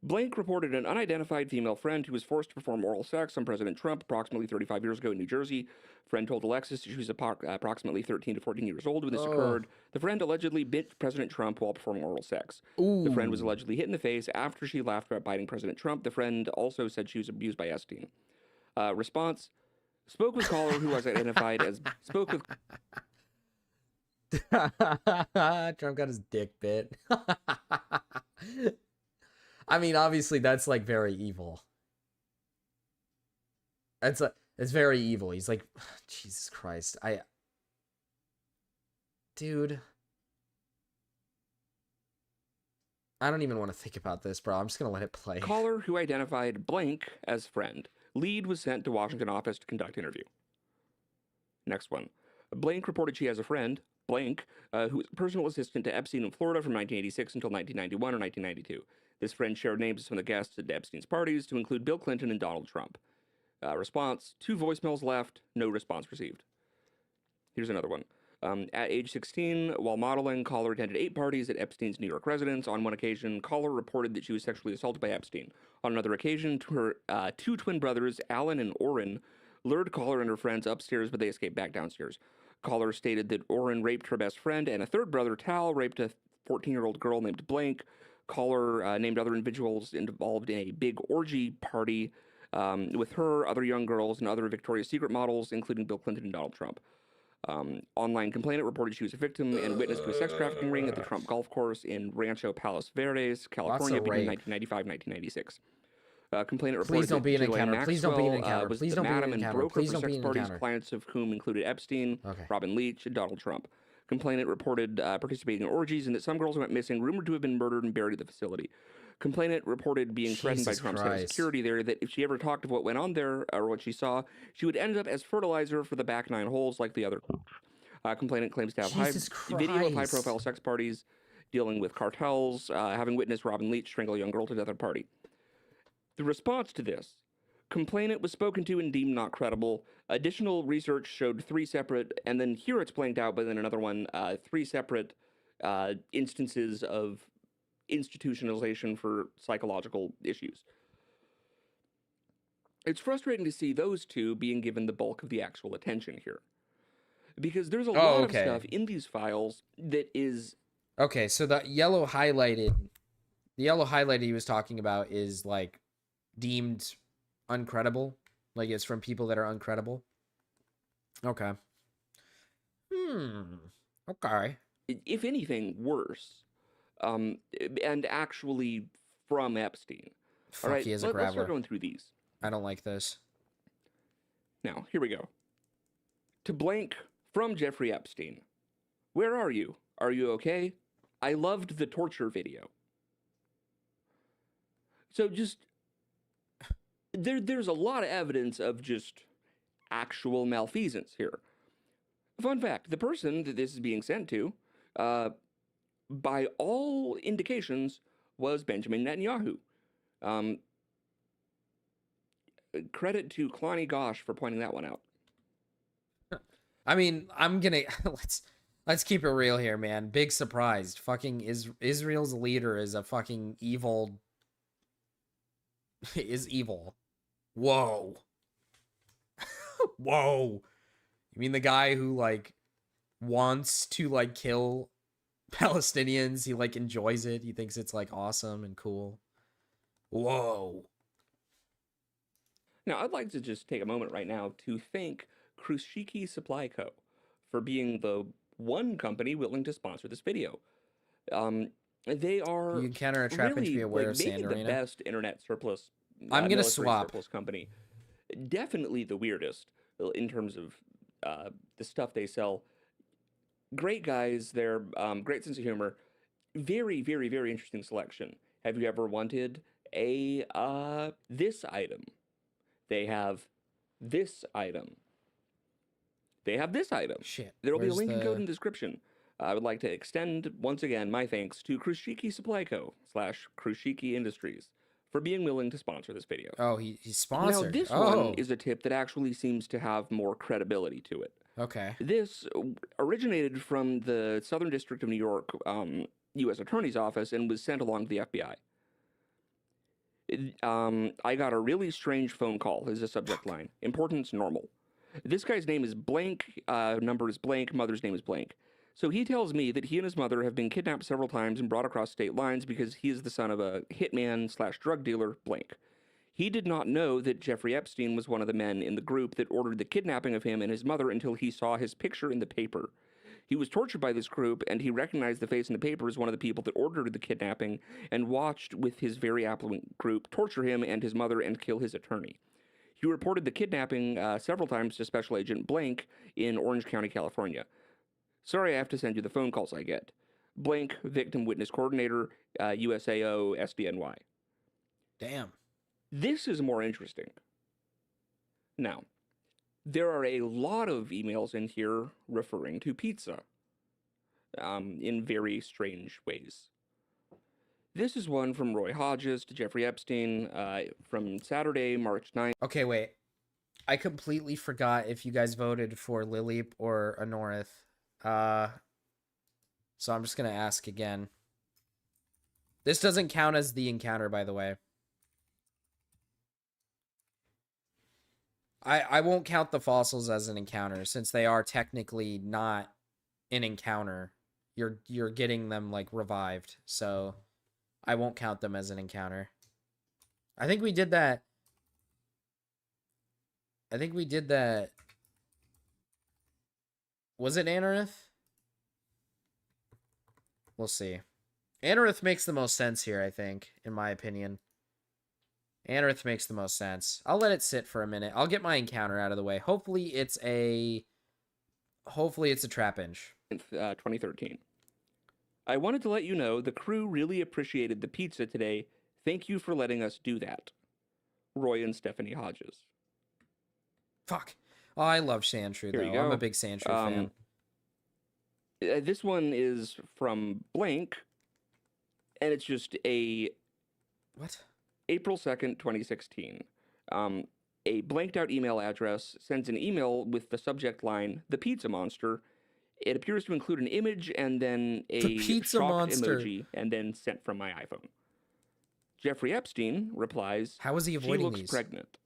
Blank reported an unidentified female friend who was forced to perform oral sex on President Trump approximately 35 years ago in New Jersey. Friend told Alexis she was approximately 13 to 14 years old when this occurred. The friend allegedly bit President Trump while performing oral sex.
Ooh.
The friend was allegedly hit in the face after she laughed about biting President Trump. The friend also said she was abused by Epstein. Response: spoke with caller who was identified as spoke with.
Trump got his dick bit. I mean, obviously that's like very evil. It's very evil. He's like, Jesus Christ. Dude. I don't even want to think about this, bro. I'm just gonna let it play.
Caller who identified blank as friend. Lead was sent to Washington office to conduct interview. Next one. Blank reported she has a friend, blank, who was personal assistant to Epstein in Florida from 1986 until 1991 or 1992. This friend shared names of some of the guests at Epstein's parties, to include Bill Clinton and Donald Trump. Response, 2 voicemails left, no response received. Here's another one. At age 16, while modeling, caller attended 8 parties at Epstein's New York residence. On one occasion, caller reported that she was sexually assaulted by Epstein. On another occasion, her 2 twin brothers, Alan and Orrin, lured caller and her friends upstairs, but they escaped back downstairs. Caller stated that Orrin raped her best friend, and a third brother, Tal, raped a 14-year-old girl named Blank. Caller named other individuals involved in a big orgy party with her, other young girls, and other Victoria's Secret models, including Bill Clinton and Donald Trump. Online complainant reported she was a victim and witness to a sex trafficking ring at the Trump golf course in Rancho Palos Verdes, California, between 1995 and 1996. Complainant reported
Please don't be an
Ghislaine
encounter. Please don't be an
Maxwell,
encounter.
was
Please
the
don't be an
madam and
encounter.
broker
Please
for
don't be
sex
an
parties,
encounter.
clients of whom included Epstein,
Okay.
Robin Leach, and Donald Trump. Complainant reported participating in orgies and that some girls went missing, rumored to have been murdered and buried at the facility. Complainant reported being threatened by
Jesus
Trump's head of
Christ.
security there, that if she ever talked of what went on there or what she saw, she would end up as fertilizer for the back 9 holes like the other. Complainant claims to have
Jesus
video of
Christ.
high-profile sex parties, dealing with cartels, having witnessed Robin Leach strangle a young girl to death at a party. The response to this: complainant was spoken to and deemed not credible. Additional research showed 3 separate, and then here it's blanked out, but then another one, 3 separate instances of institutionalization for psychological issues. It's frustrating to see those 2 being given the bulk of the actual attention here, because there's a lot of stuff in these files that is...
Okay, so the yellow highlighted he was talking about is like deemed uncredible. Like it's from people that are uncredible. Okay. Okay.
If anything, worse. And actually from Epstein.
Fuck,
All right,
he is a
let's
grabbler.
start going through these.
I don't like this.
Now, here we go. To blank from Jeffrey Epstein. Where are you? Are you okay? I loved the torture video. So just... There's a lot of evidence of just actual malfeasance here. Fun fact, the person that this is being sent to, by all indications, was Benjamin Netanyahu. Credit to Kalani Gosh for pointing that one out.
I mean, I'm gonna let's keep it real here, man. Big surprise. Fucking Israel's leader is a fucking evil. Is evil. Whoa. Whoa. You mean the guy who like wants to like kill Palestinians? He like enjoys it. He thinks it's like awesome and cool. Whoa.
Now, I'd like to just take a moment right now to thank Krushiki Supply Co. for being the one company willing to sponsor this video. They are
You encounter a trap and
really
be aware of
maybe the
Sandorina.
best internet surplus.
I'm gonna
military
swap.
surplus company. Definitely the weirdest in terms of the stuff they sell. Great guys, they're great sense of humor. Very, very, very interesting selection. Have you ever wanted a this item? They have this item. They have this item.
Shit.
There will be a
where's
link and
the-
code in the description. I would like to extend, once again, my thanks to Krushiki Supply Co. / Krushiki Industries for being willing to sponsor this video.
Oh, he's sponsored.
Now, this one is a tip that actually seems to have more credibility to it.
Okay.
This originated from the Southern District of New York U.S. Attorney's Office and was sent along to the FBI. I got a really strange phone call as a subject line. Importance normal. This guy's name is blank, number is blank, mother's name is blank. So he tells me that he and his mother have been kidnapped several times and brought across state lines because he is the son of a hitman / drug dealer, blank. He did not know that Jeffrey Epstein was one of the men in the group that ordered the kidnapping of him and his mother until he saw his picture in the paper. He was tortured by this group, and he recognized the face in the paper as one of the people that ordered the kidnapping and watched with his very affluent group torture him and his mother and kill his attorney. He reported the kidnapping several times to Special Agent Blank in Orange County, California. Sorry I have to send you the phone calls I get. blank victim witness coordinator, USAO, SDNY.
Damn.
This is more interesting. Now, there are a lot of emails in here referring to pizza in very strange ways. This is one from Roy Hodges to Jeffrey Epstein from Saturday, March 9th.
Okay, wait. I completely forgot if you guys voted for Lilip or Anorith. So I'm just going to ask again. This doesn't count as the encounter, by the way. I won't count the fossils as an encounter since they are technically not an encounter. You're getting them like revived, so I won't count them as an encounter. I think we did that. Was it Anorith? We'll see. Anorith makes the most sense here, I think, in my opinion. Anorith makes the most sense. I'll let it sit for a minute. I'll get my encounter out of the way. Hopefully it's a trap inch.
2013. I wanted to let you know the crew really appreciated the pizza today. Thank you for letting us do that. Roy and Stephanie Hodges.
Fuck. Oh, I love Sandshrew, though. I'm a big Sandshrew fan.
This one is from blank, and it's just a...
What?
April 2nd, 2016. A blanked out email address sends an email with the subject line, "The Pizza Monster." It appears to include an image and then a shocked emoji, and then sent from my iPhone. Jeffrey Epstein replies,
"How is he avoiding
she looks
these?
Pregnant."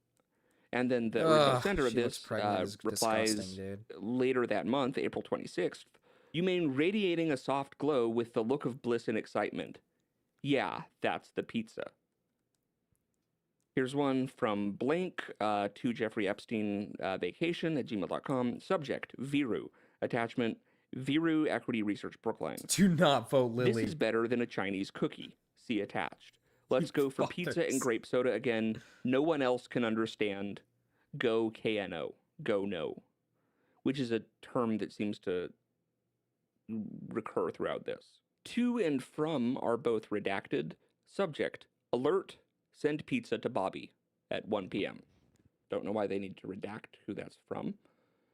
And then the original sender of this replies later that month, April 26th, "You mean radiating a soft glow with the look of bliss and excitement? Yeah, that's the pizza." Here's one from blank to Jeffrey Epstein vacation at gmail.com. Subject, Viru. Attachment, Viru Equity Research Brookline.
Do not vote Lily.
This is better than a Chinese cookie. See attached. Let's go for pizza and grape soda again. No one else can understand. Go KNO. Go no. Which is a term that seems to recur throughout this. To and from are both redacted. Subject, alert. Send pizza to Bobby at 1 p.m. Don't know why they need to redact who that's from.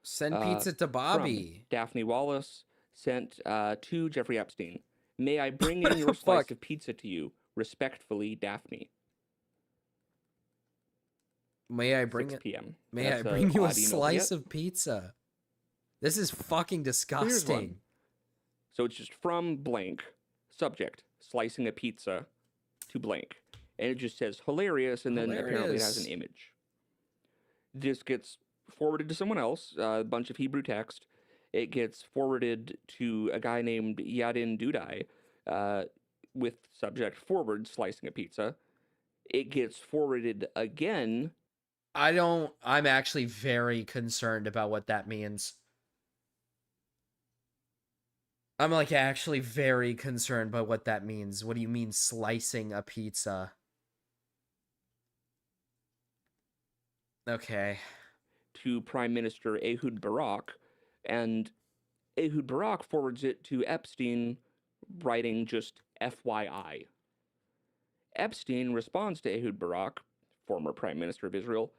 Send pizza to Bobby.
Daphne Wallace sent to Jeffrey Epstein. May I bring in your slice of pizza to you? Respectfully, Daphne.
May I bring
6 p.m.
May I bring you a slice of pizza? This is fucking disgusting.
So it's just from blank. Subject, slicing a pizza to blank. And it just says hilarious, and then apparently it has an image. This gets forwarded to someone else, a bunch of Hebrew text. It gets forwarded to a guy named Yadin Dudai with subject forward slicing a pizza. It gets forwarded again.
I'm actually very concerned about what that means. I'm like actually very concerned about what that means. What do you mean slicing a pizza? Okay.
To Prime Minister Ehud Barak, and Ehud Barak forwards it to Epstein, writing just FYI. Epstein responds to Ehud Barak, former Prime Minister of Israel,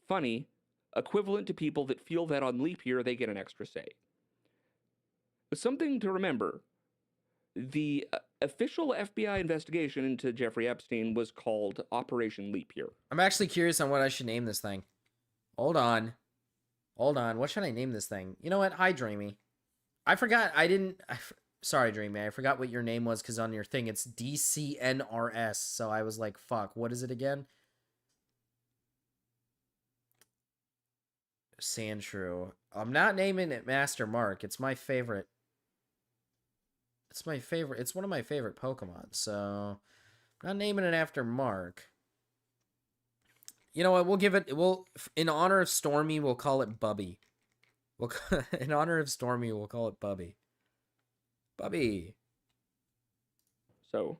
funny, equivalent to people that feel that on leap year they get an extra say. Something to remember, the official FBI investigation into Jeffrey Epstein was called Operation Leap Year.
I'm actually curious on what I should name this thing. Hold on. What should I name this thing? You know what? Hi, Dreamy. I forgot. Sorry, Dreamy. I forgot what your name was because on your thing it's DCNRS. So I was like, fuck, what is it again? Sandshrew. I'm not naming it Master Mark. It's my favorite. It's one of my favorite Pokemon. So I'm not naming it after Mark. You know what? In honor of Stormy, we'll call it Bubby. In honor of Stormy, we'll call it Bubby. Bubby.
So,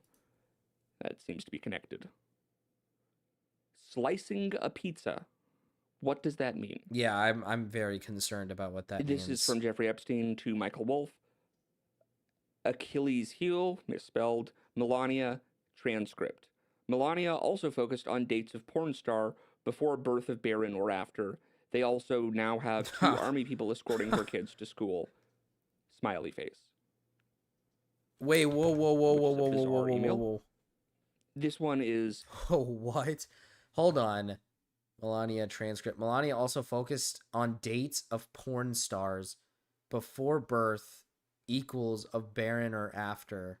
that seems to be connected. Slicing a pizza. What does that mean?
Yeah, I'm very concerned about what that means.
This is from Jeffrey Epstein to Michael Wolff. Achilles heel, misspelled. Melania, transcript. Melania also focused on dates of porn star before birth of Baron or after. They also now have 2 army people escorting her kids to school. Smiley face.
Wait, whoa, whoa, whoa,
Which
whoa,
is a
whoa, whoa, whoa,
bizarre
whoa, whoa,
email.
whoa.
This one is
Oh, what? Hold on. Melania transcript. Melania also focused on dates of porn stars before birth equals of Baron or after.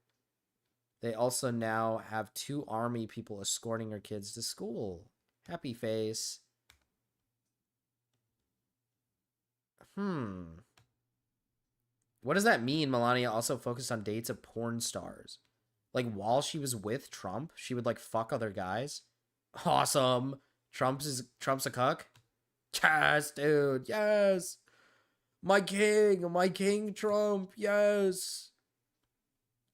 They also now have 2 army people escorting her kids to school. Happy face. What does that mean? Melania also focused on dates of porn stars. Like while she was with Trump, she would like fuck other guys. Awesome. Trump's a cuck. Yes, dude. Yes. My king Trump. Yes.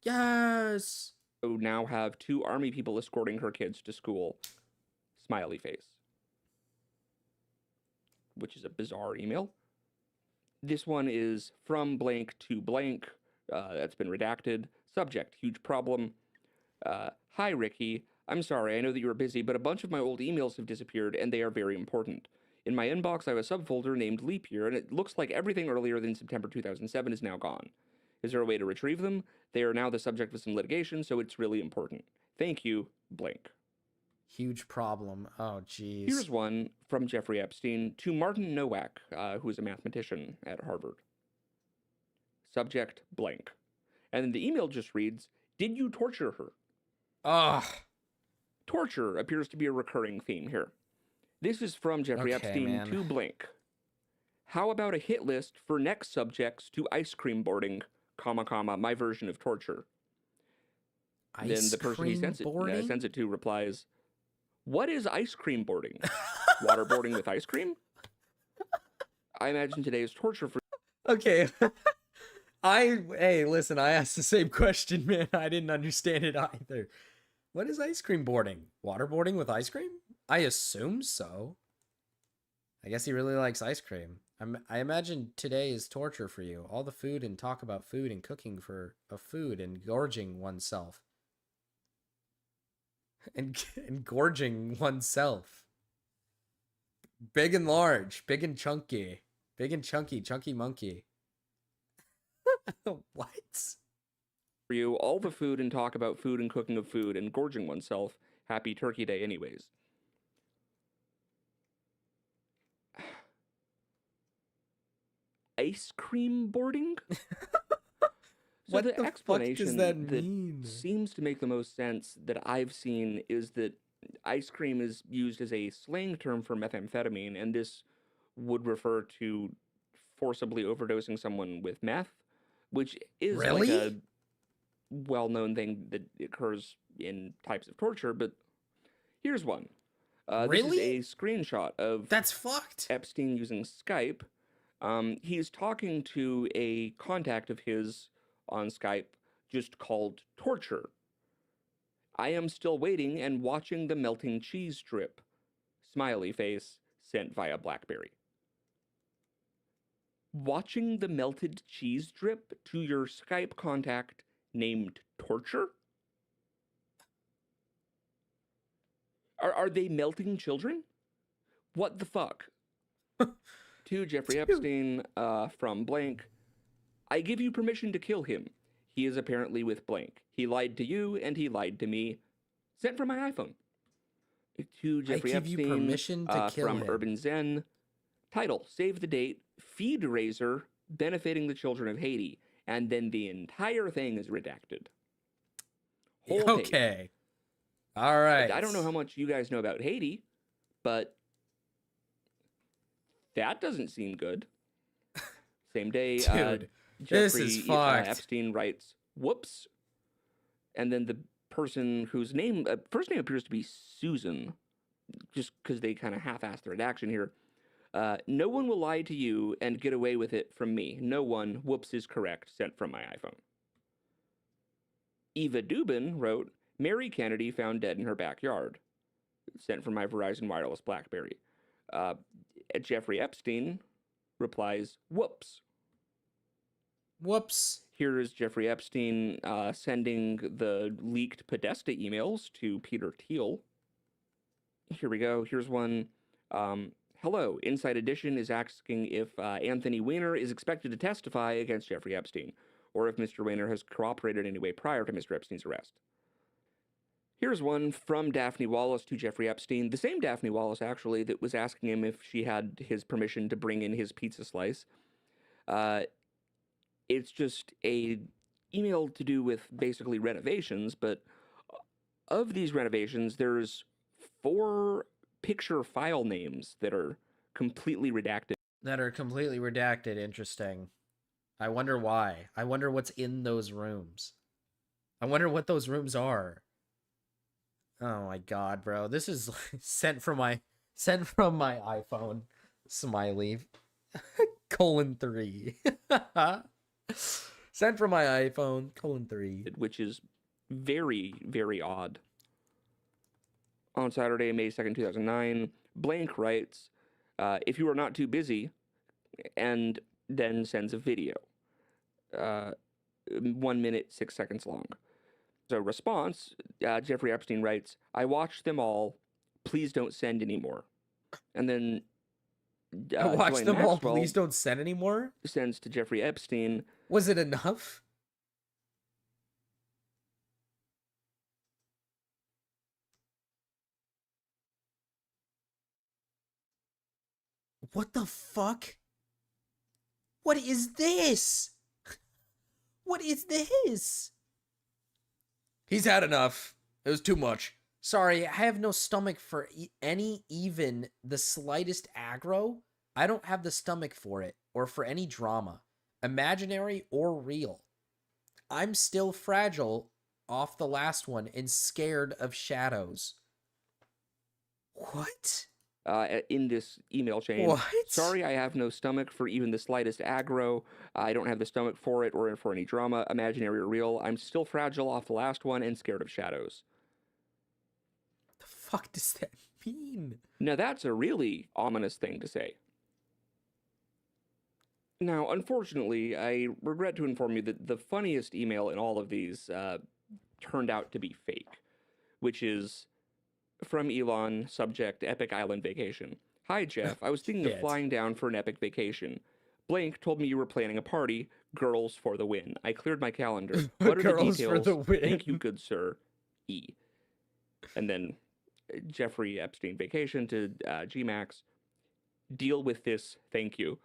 Yes.
now have 2 army people escorting her kids to school. Smiley face. Which is a bizarre email. This one is from blank to blank. That's been redacted. Subject, huge problem. Hi, Ricky. I'm sorry, I know that you were busy, but a bunch of my old emails have disappeared, and they are very important. In my inbox, I have a subfolder named Leap Year, and it looks like everything earlier than September 2007 is now gone. Is there a way to retrieve them? They are now the subject of some litigation, so it's really important. Thank you, blank.
Huge problem. Oh, jeez.
Here's one from Jeffrey Epstein to Martin Nowak, who is a mathematician at Harvard. Subject, blank. And then the email just reads, did you torture her?
Ugh.
Torture appears to be a recurring theme here. This is from Jeffrey Epstein to blank. How about a hit list for next subjects to ice cream boarding, my version of torture? Then the person he sends it to replies, what is ice cream boarding? Waterboarding with ice cream? I imagine today is torture for...
Okay. Hey, listen, I asked the same question, man. I didn't understand it either. What is ice cream boarding? Waterboarding with ice cream? I assume so. I guess he really likes ice cream. I imagine today is torture for you. All the food and talk about food and cooking for a food and gorging oneself. And gorging oneself. Big and large, big and chunky. Big and chunky, chunky monkey. What?
For you, all the food and talk about food and cooking of food and gorging oneself. Happy Turkey Day anyways. Ice cream boarding? So the explanation
fuck does that mean?
Seems to make the most sense that I've seen is that ice cream is used as a slang term for methamphetamine, and this would refer to forcibly overdosing someone with meth, which is like a well-known thing that occurs in types of torture, but here's one. This is a screenshot of
That's fucked.
Epstein using Skype. He's talking to a contact of his on Skype just called Torture. I am still waiting and watching the melting cheese drip. Smiley face sent via BlackBerry. Watching the melted cheese drip to your Skype contact named Torture? Are they melting children? What the fuck? To Jeffrey Epstein from blank. I give you permission to kill him. He is apparently with blank. He lied to you and he lied to me. Sent from my iPhone. To Jeffrey Epstein. I give you permission to kill him. From Urban Zen. Title, save the date, feed raiser, benefiting the children of Haiti. And then the entire thing is redacted. Whole page.
All right.
I don't know how much you guys know about Haiti, but that doesn't seem good. Same day,
Dude,
Jeffrey Epstein writes, whoops. And then the person whose name, first name appears to be Susan, just because they kind of half-assed the redaction here. No one will lie to you and get away with it from me. No one, whoops is correct, sent from my iPhone. Eva Dubin wrote, Mary Kennedy found dead in her backyard. Sent from my Verizon Wireless BlackBerry. Jeffrey Epstein replies, whoops.
Whoops.
Here is Jeffrey Epstein sending the leaked Podesta emails to Peter Thiel. Here we go. Here's one. Hello, Inside Edition is asking if Anthony Weiner is expected to testify against Jeffrey Epstein, or if Mr. Weiner has cooperated in any way prior to Mr. Epstein's arrest. Here's one from Daphne Wallace to Jeffrey Epstein, the same Daphne Wallace, actually, that was asking him if she had his permission to bring in his pizza slice. It's just a email to do with basically renovations, but of these renovations, there's 4 picture file names that are completely redacted.
Interesting. I wonder why. I wonder what's in those rooms. I wonder what those rooms are. Oh my god, bro. This is sent from my iPhone. Smiley. :3. Sent from my iPhone. :3.
Which is very, very odd. On Saturday, May 2nd, 2009, Blank writes, if you are not too busy, and then sends a video. 1 minute, 6 seconds long. So response, Jeffrey Epstein writes, I watched them all. Please don't send anymore. And then
I watched them all. Please don't send anymore.
Sends to Jeffrey Epstein.
Was it enough? What the fuck? What is this? What is this? He's had enough. It was too much. Sorry, I have no stomach for even the slightest aggro. I don't have the stomach for it, or for any drama, imaginary or real. I'm still fragile off the last one and scared of shadows. What?
In this email chain.
What?
Sorry, I have no stomach for even the slightest aggro. I don't have the stomach for it or for any drama, imaginary or real. I'm still fragile off the last one and scared of shadows.
The fuck does that mean?
Now that's a really ominous thing to say. Now, unfortunately, I regret to inform you that the funniest email in all of these turned out to be fake, which is from Elon, subject, Epic Island Vacation. Hi, Jeff. I was thinking of flying down for an epic vacation. Blank told me you were planning a party. Girls for the win. I cleared my calendar. What are the details? For the win. Thank you, good sir. E. And then Jeffrey Epstein Vacation to Gmax. Deal with this. Thank you.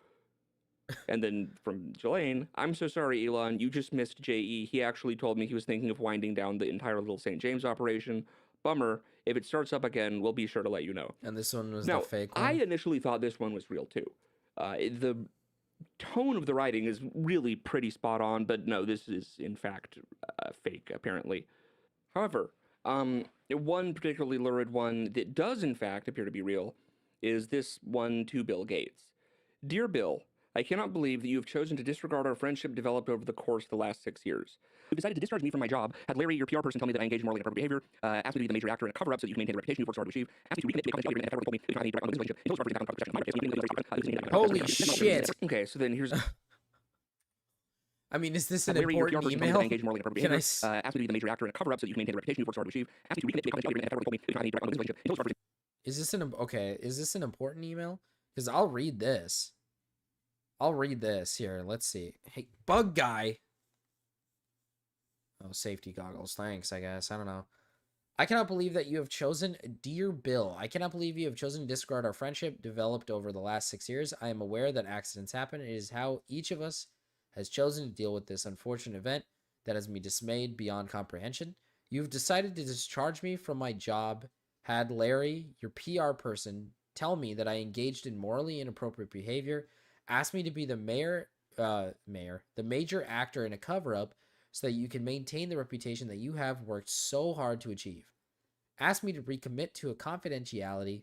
And then from Jelaine, I'm so sorry, Elon. You just missed J.E. He actually told me he was thinking of winding down the entire Little St. James operation. Bummer. If it starts up again, we'll be sure to let you know.
And this one was the fake one?
I initially thought this one was real, too. The tone of the writing is really pretty spot on, but no, this is, in fact, fake, apparently. However, one particularly lurid one that does, in fact, appear to be real is this one to Bill Gates. Dear Bill, I cannot believe that you have chosen to disregard our friendship developed over the course of the last 6 years. You decided to discharge me from my job, had Larry, your PR person, tell me that I engaged in morally inappropriate behavior, asked me to be the major actor in a cover-up so that you can maintain the reputation you worked so hard to achieve, asked me to recommit to be a confidentiality agreement and have told me that I need direct on the business relationship.
Holy shit.
Okay, so then here's...
I mean, is this an important email? Can I...
asked me to be the major actor in a cover-up so that you can maintain the reputation you worked so hard to achieve, asked me to recommit to be a confidentiality agreement and have told me that I need direct on the business relationship.
Is this an... Okay, is this an important email? Because I'll read this. I'll read this here. Let's see. Hey, bug guy. Oh, safety goggles. Thanks, I guess. I don't know. I cannot believe that you have chosen... Dear Bill, I cannot believe you have chosen to disregard our friendship developed over the last 6 years. I am aware that accidents happen. It is how each of us has chosen to deal with this unfortunate event that has me dismayed beyond comprehension. You've decided to discharge me from my job. Had Larry, your PR person, tell me that I engaged in morally inappropriate behavior, asked me to be the the major actor in a cover-up so that you can maintain the reputation that you have worked so hard to achieve. Asked me to recommit to a confidentiality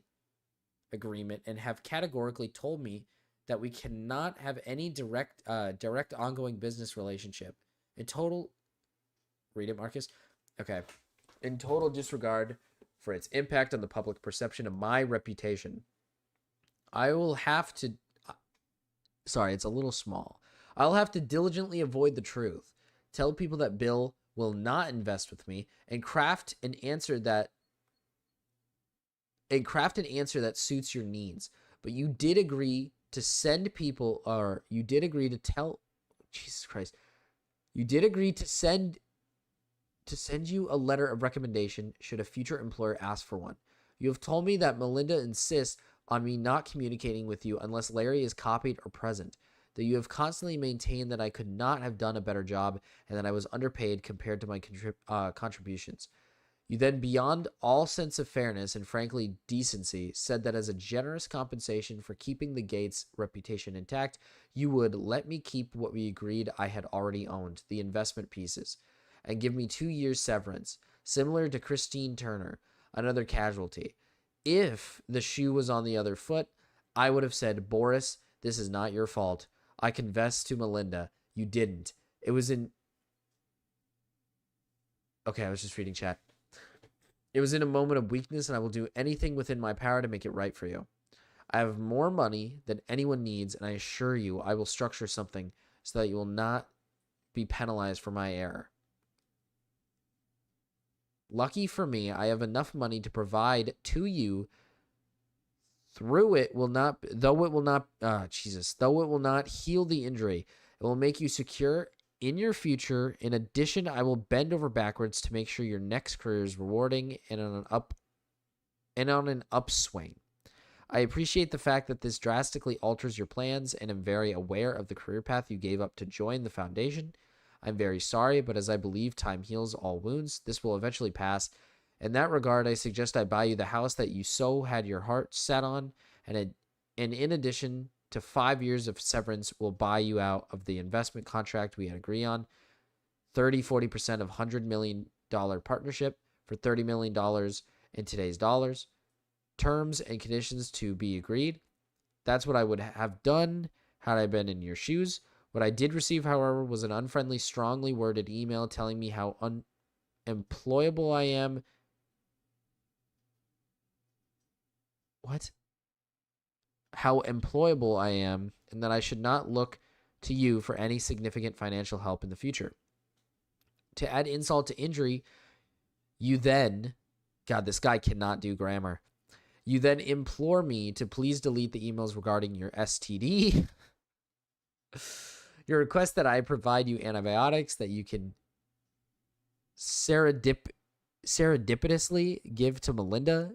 agreement and have categorically told me that we cannot have any direct ongoing business relationship. In total, read it, Marcus. Okay. In total disregard for its impact on the public perception of my reputation, I will have to... Sorry, it's a little small. I'll have to diligently avoid the truth. tell people that Bill will not invest with me, and craft an answer that suits your needs. But you did agree to send people, or you did agree to tell, Jesus Christ, you did agree to send you a letter of recommendation should a future employer ask for one. You have told me that Melinda insists on me not communicating with you unless Larry is copied or present, that you have constantly maintained that I could not have done a better job and that I was underpaid compared to my contributions. You then, beyond all sense of fairness and frankly decency, said that as a generous compensation for keeping the Gates reputation intact, you would let me keep what we agreed I had already owned, the investment pieces, and give me 2 years severance, similar to Christine Turner, another casualty. If the shoe was on the other foot, I would have said, Boris, this is not your fault. I confess to Melinda. You didn't. It was in... Okay, I was just reading chat. It was in a moment of weakness, and I will do anything within my power to make it right for you. I have more money than anyone needs, and I assure you I will structure something so that you will not be penalized for my error. Lucky for me, I have enough money to provide to you. Though it will not heal the injury, it will make you secure in your future. In addition, I will bend over backwards to make sure your next career is rewarding and on an upswing. I appreciate the fact that this drastically alters your plans and am very aware of the career path you gave up to join the foundation. I'm very sorry, but as I believe time heals all wounds, this will eventually pass. In that regard, I suggest I buy you the house that you so had your heart set on, and in addition to 5 years of severance, will buy you out of the investment contract we had agreed on, 40% of $100 million partnership for $30 million in today's dollars. Terms and conditions to be agreed. That's what I would have done had I been in your shoes. What I did receive, however, was an unfriendly, strongly worded email telling me how unemployable I am. What? How employable I am, and that I should not look to you for any significant financial help in the future. To add insult to injury, you then, God, this guy cannot do grammar. You then implore me to please delete the emails regarding your STD. Your request that I provide you antibiotics that you can serendipitously give to Melinda,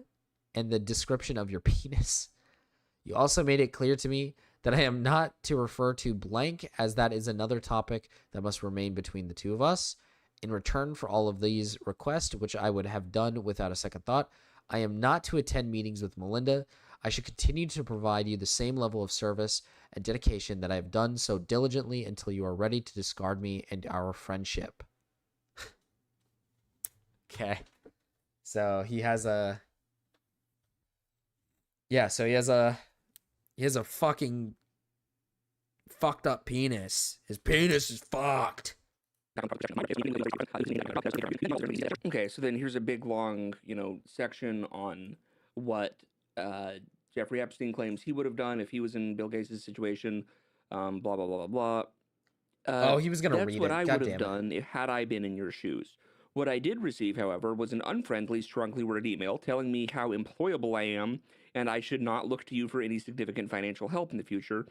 and the description of your penis. You also made it clear to me that I am not to refer to blank, as that is another topic that must remain between the two of us. In return for all of these requests, which I would have done without a second thought, I am not to attend meetings with Melinda. I should continue to provide you the same level of service and dedication that I have done so diligently until you are ready to discard me and our friendship. Okay. So he has a... Yeah, so he has a fucking fucked up penis. His penis is fucked.
Okay, so then here's a big long, section on what Jeffrey Epstein claims he would have done if he was in Bill Gates' situation. Blah blah blah blah blah.
Oh, he was gonna read
That's what
it.
I
God
would have
damn it.
done had I been in your shoes. What I did receive, however, was an unfriendly, strongly worded email telling me how employable I am and I should not look to you for any significant financial help in the future.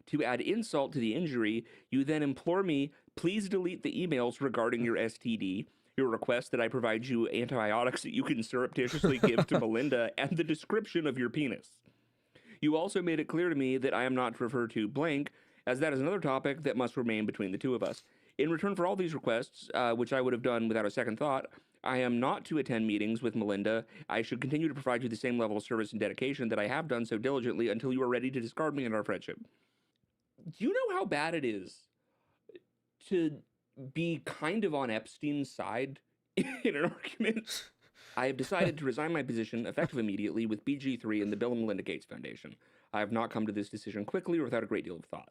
To add insult to the injury, you then implore me, please delete the emails regarding your STD, your request that I provide you antibiotics that you can surreptitiously give to Melinda, and the description of your penis. You also made it clear to me that I am not to refer to blank, as that is another topic that must remain between the two of us. In return for all these requests, which I would have done without a second thought, I am not to attend meetings with Melinda. I should continue to provide you the same level of service and dedication that I have done so diligently until you are ready to discard me and our friendship. Do you know how bad it is to be kind of on Epstein's side in an argument? I have decided to resign my position effective immediately with BG3 and the Bill and Melinda Gates Foundation. I have not come to this decision quickly or without a great deal of thought.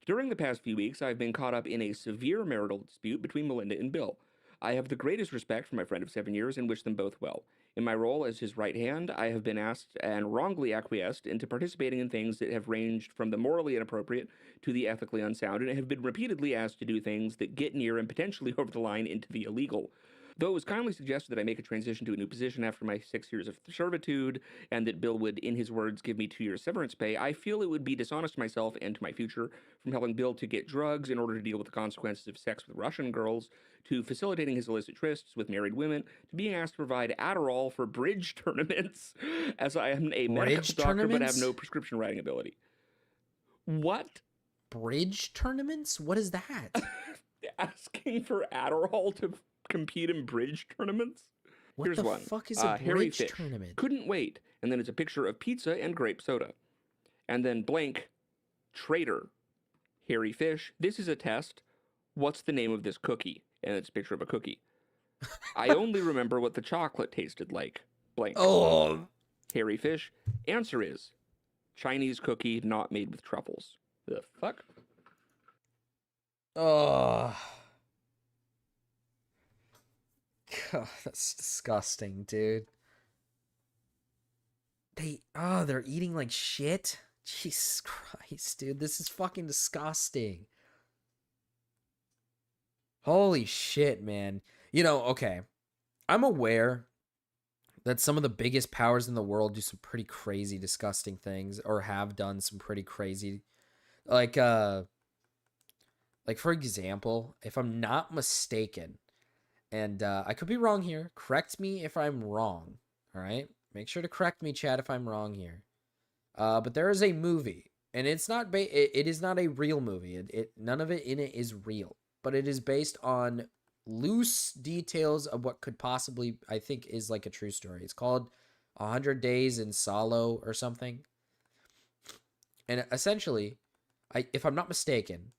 During the past few weeks, I have been caught up in a severe marital dispute between Melinda and Bill. I have the greatest respect for my friend of 7 years and wish them both well. In my role as his right hand, I have been asked and wrongly acquiesced into participating in things that have ranged from the morally inappropriate to the ethically unsound, and have been repeatedly asked to do things that get near and potentially over the line into the illegal. Though it was kindly suggested that I make a transition to a new position after my 6 years of servitude, and that Bill would, in his words, give me 2 years severance pay, I feel it would be dishonest to myself and to my future, from helping Bill to get drugs in order to deal with the consequences of sex with Russian girls, to facilitating his illicit trysts with married women, to being asked to provide Adderall for bridge tournaments, as I am a medical
Bridge
doctor but have
tournaments?
no prescription writing ability. What?
Bridge tournaments? What is that?
Asking for Adderall to compete in bridge tournaments?
What
Here's
the
one.
fuck is a
Harry
bridge
Fish.
tournament?
Couldn't wait. And then it's a picture of pizza and grape soda. And then blank, traitor. Harry Fish. This is a test. What's the name of this cookie? And it's a picture of a cookie. I only remember what the chocolate tasted like. Blank.
Oh,
Harry Fish. Answer is Chinese cookie not made with truffles. The fuck?
oh. God, that's disgusting, dude. They're eating like shit? Jesus Christ, dude. This is fucking disgusting. Holy shit, man. Okay. I'm aware that some of the biggest powers in the world do some pretty crazy, disgusting things, or have done some pretty crazy, like for example, if I'm not mistaken, and I could be wrong here. Correct me if I'm wrong. All right, make sure to correct me, Chad, if I'm wrong here. But there is a movie, and it's not it is not a real movie. None of it in it is real, but it is based on loose details of what could possibly, I think, is like a true story. It's called 100 Days in Salo or something. And essentially, if I'm not mistaken,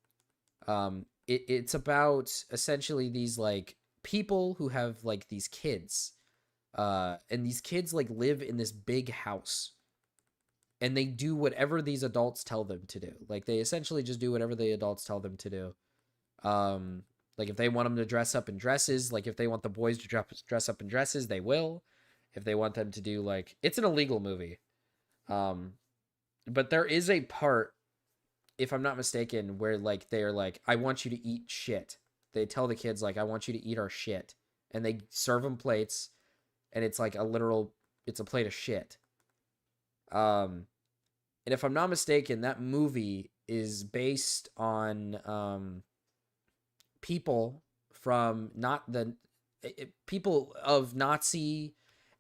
it's about essentially these like people who have like these kids, and these kids like live in this big house, and they do whatever these adults tell them to do. Like they essentially just do whatever the adults tell them to do. Like if they want them to dress up in dresses, like if they want the boys to dress up in dresses, they will. If they want them to do like, it's an illegal movie. But there is a part, if I'm not mistaken, where like they're like, I want you to eat shit. They tell the kids like, I want you to eat our shit, and they serve them plates, and it's like it's a plate of shit. And if I'm not mistaken, that movie is based on people from not the people of Nazi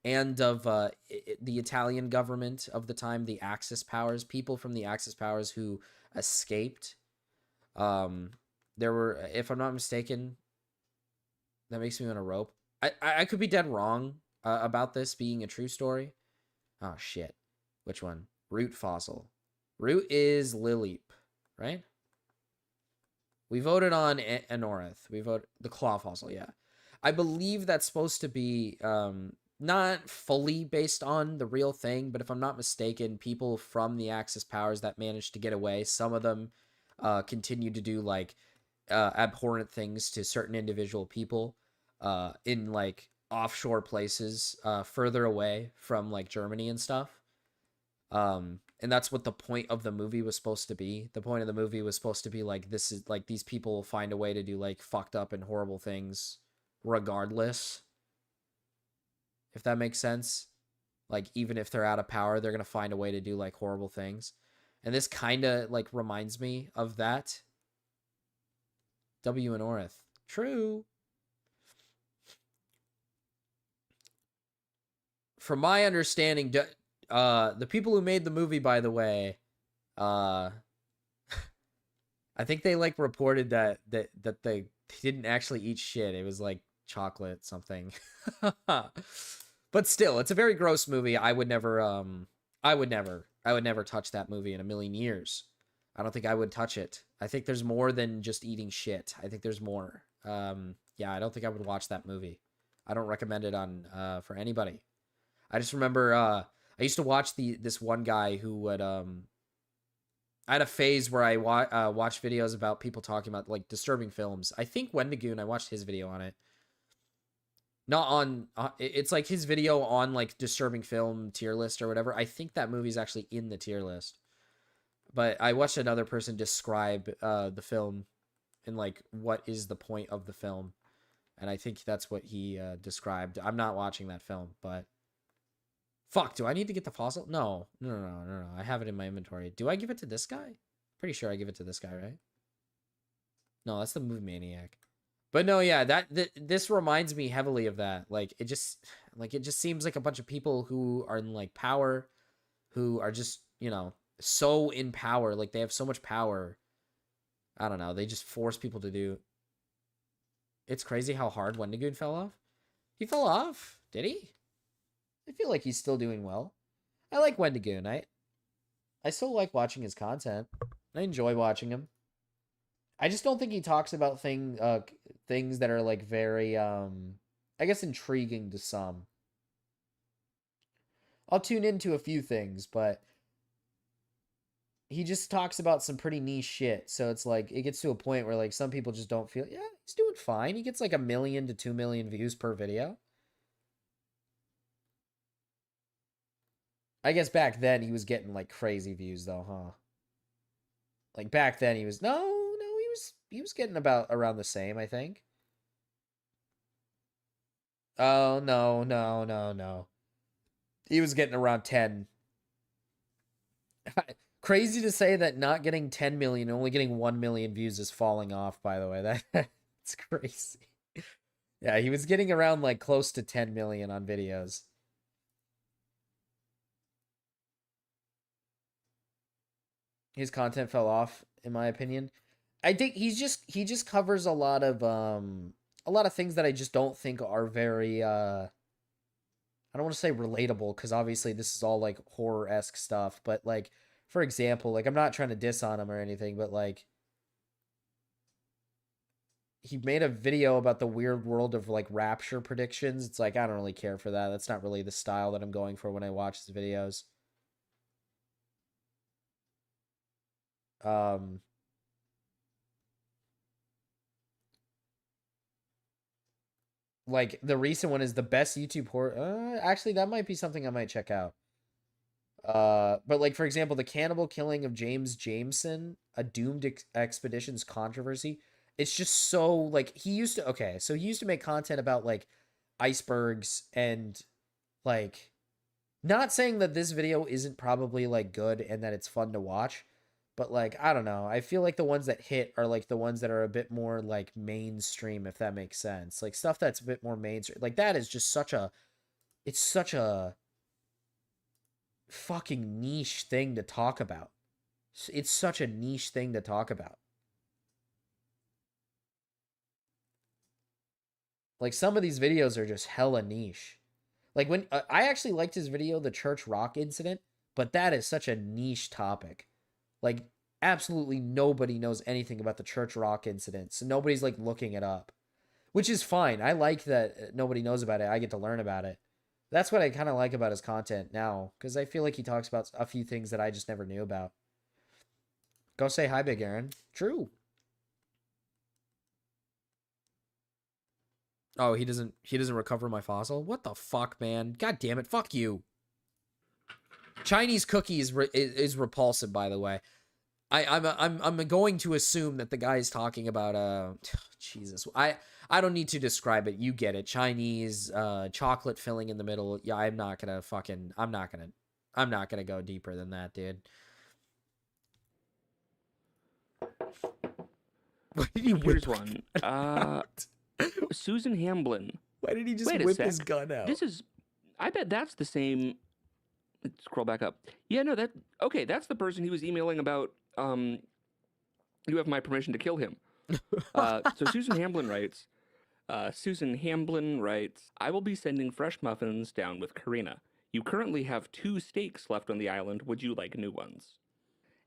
and of the Italian government of the time, the Axis powers, people from the Axis powers who escaped. There were, if I'm not mistaken, that makes me want to rope. I could be dead wrong about this being a true story. Oh shit, which one? Root fossil. Root is Lilip, right? We voted on Anorith. We voted the claw fossil, yeah. I believe that's supposed to be not fully based on the real thing, but if I'm not mistaken, people from the Axis powers that managed to get away, some of them continue to do like abhorrent things to certain individual people in like offshore places further away from like Germany and stuff. And that's what the point of the movie was supposed to be. The point of the movie was supposed to be like, this is like, these people find a way to do like fucked up and horrible things regardless. If that makes sense. Like, even if they're out of power, they're going to find a way to do like horrible things. And this kind of like reminds me of that. W and Orith. True. From my understanding, the people who made the movie, by the way, I think they like reported that they didn't actually eat shit. It was like chocolate something. But still, it's a very gross movie. I would never touch that movie in a million years. I don't think I would touch it. I think there's more than just eating shit. I think there's more. Yeah, I don't think I would watch that movie. I don't recommend it on for anybody. I just remember I used to watch this one guy who would I had a phase where I watched videos about people talking about like disturbing films. I think Wendigoon, I watched his video on it. Not on. It's like his video on like disturbing film tier list or whatever. I think that movie's actually in the tier list. But I watched another person describe the film and like what is the point of the film, and I think that's what he described. I'm not watching that film, but fuck, do I need to get the fossil? No, no, no, no, no, no. I have it in my inventory. Do I give it to this guy? Pretty sure I give it to this guy, right? No, that's the movie maniac. But no, yeah, this reminds me heavily of that. Like it just seems like a bunch of people who are in like power, who are just, so in power, like they have so much power. I don't know, they just force people to do. It's crazy how hard Wendigoon fell off. He fell off, did he? I feel like he's still doing well. I like Wendigoon. I still like watching his content. I enjoy watching him. I just don't think he talks about things that are like very I guess intriguing to some. I'll tune into a few things, but he just talks about some pretty niche shit. So it's like it gets to a point where like some people just don't feel, yeah, he's doing fine. He gets like 1 million to 2 million views per video. I guess back then he was getting like crazy views though, huh? Like back then he was he was getting about around the same, I think. Oh no, no, no, no. He was getting around 10. Crazy to say that not getting 10 million, only getting 1 million views is falling off, by the way. That's crazy. Yeah, he was getting around like close to 10 million on videos. His content fell off, in my opinion. I think he just covers a lot of things that I just don't think are very I don't want to say relatable because obviously this is all like horror-esque stuff, but like for example, like I'm not trying to diss on him or anything, but like he made a video about the weird world of like rapture predictions. It's like I don't really care for that. That's not really the style that I'm going for when I watch his videos. Um like the recent one is the best YouTube horror. Actually, that might be something I might check out. But like for example, the cannibal killing of James Jameson, a doomed expeditions controversy. It's just so like he used to. Okay, so he used to make content about like icebergs and like not saying that this video isn't probably like good and that it's fun to watch, but like I don't know. I feel like the ones that hit are like the ones that are a bit more like mainstream, if that makes sense. Like stuff that's a bit more mainstream. Like that is just it's such a fucking niche thing to talk about. It's such a niche thing to talk about. Like some of these videos are just hella niche. Like when I actually liked his video, the church rock incident, but that is such a niche topic. Like absolutely nobody knows anything about the church rock incident, so nobody's like looking it up, which is fine. I like that nobody knows about it. I get to learn about it. That's what I kind of like about his content now, because I feel like he talks about a few things that I just never knew about. Go say hi, Big Aaron. True. Oh, he doesn't recover my fossil. What the fuck, man? God damn it! Fuck you. Chinese cookie is repulsive, by the way. I'm going to assume that the guy is talking about Jesus. I don't need to describe it. You get it. Chinese chocolate filling in the middle. Yeah, I'm not gonna go deeper than that, dude. Why did he whip
Here's one. Susan Hamblin.
Why did he just
Wait a
whip
sec.
his gun out?
This is. I bet that's the same. Let's scroll back up. Yeah, no, that. Okay, that's the person he was emailing about. You have my permission to kill him. So Susan Hamblin writes. Susan Hamblin writes, I will be sending fresh muffins down with Karina. You currently have 2 steaks left on the island. Would you like new ones?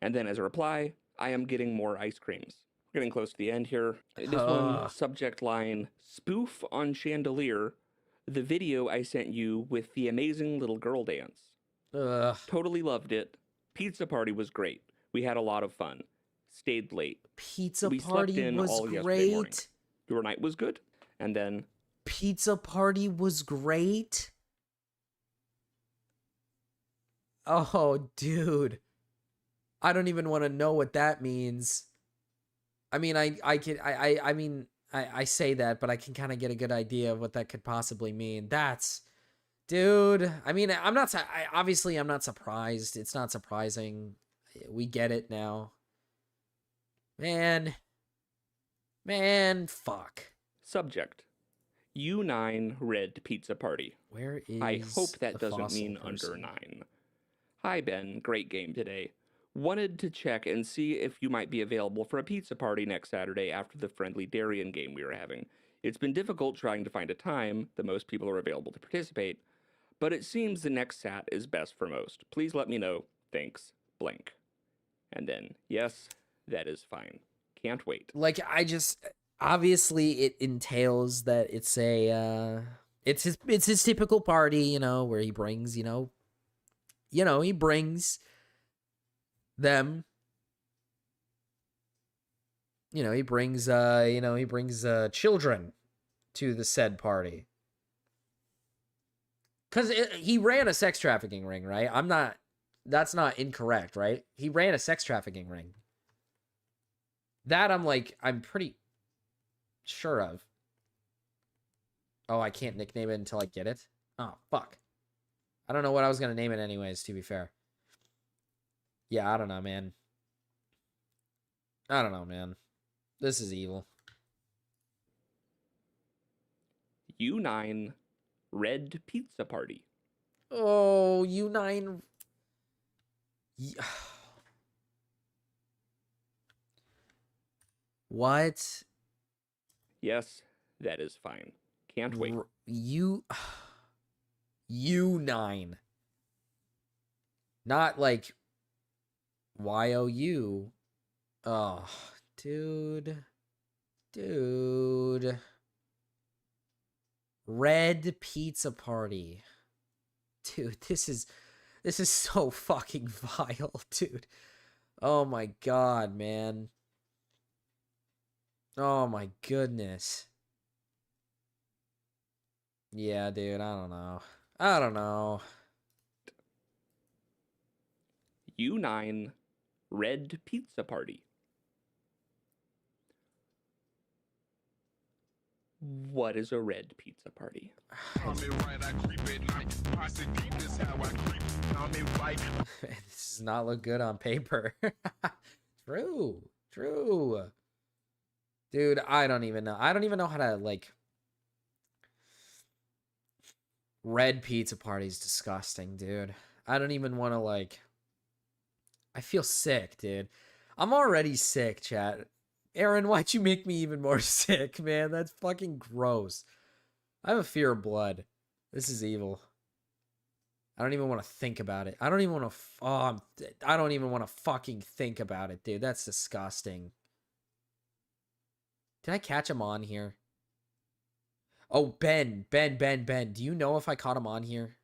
And then as a reply, I am getting more ice creams. We're getting close to the end here. This one, subject line, spoof on chandelier, the video I sent you with the amazing little girl dance. Totally loved it. Pizza party was great. We had a lot of fun. Stayed late.
Pizza
We
party
slept in
was
all yesterday morning.
great.
Your night was good. And then
Pizza Party was great. Oh, dude. I don't even want to know what that means. I mean, I say that, but I can kind of get a good idea of what that could possibly mean. That's, dude. I mean, obviously I'm not surprised. It's not surprising. We get it now. Man, fuck.
Subject: U9 Red Pizza Party.
Where is
I hope that
the
doesn't
fossil
mean
person?
under 9. Hi Ben, great game today. Wanted to check and see if you might be available for a pizza party next Saturday after the friendly Darien game we were having. It's been difficult trying to find a time that most people are available to participate, but it seems the next Sat is best for most. Please let me know. Thanks, blank. And then, yes, that is fine. Can't wait.
Like, obviously it entails that it's a it's his typical party, you know, where he brings, he brings them, he brings children to the said party. Cuz he ran a sex trafficking ring, right? That's not incorrect, right? He ran a sex trafficking ring. That I'm pretty sure of. Oh, I can't nickname it until I get it? Oh, fuck. I don't know what I was going to name it anyways, to be fair. Yeah, I don't know, man. This is evil.
U9 Red Pizza Party.
Oh, U9. What?
Yes, that is fine. Can't wait.
U9. Not like YOU. Oh, dude. Red Pizza Party. Dude, this is so fucking vile, dude. Oh my god, man. Oh my goodness. Yeah, dude, I don't know.
U9 Red Pizza Party. What is a red pizza party?
This does not look good on paper. True. Dude, I don't even know. I don't even know how to, red pizza party is disgusting, dude. I don't even want to, I feel sick, dude. I'm already sick, chat. Aaron, why'd you make me even more sick, man? That's fucking gross. I have a fear of blood. This is evil. I don't even want to think about it. I don't even want to. I don't even want to fucking think about it, dude. That's disgusting. Did I catch him on here? Oh, Ben. Do you know if I caught him on here?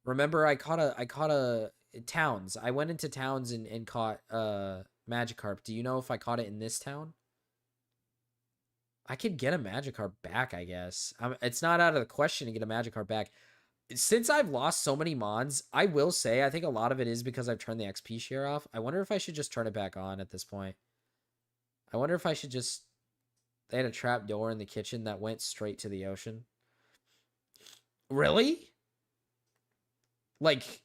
Remember, I caught a Towns. I went into Towns and caught Magikarp. Do you know if I caught it in this town? I could get a Magikarp back, I guess. It's not out of the question to get a Magikarp back. Since I've lost so many mons, I will say I think a lot of it is because I've turned the XP share off. I wonder if I should just turn it back on at this point. I wonder if I should just... They had a trap door in the kitchen that went straight to the ocean. Really? Like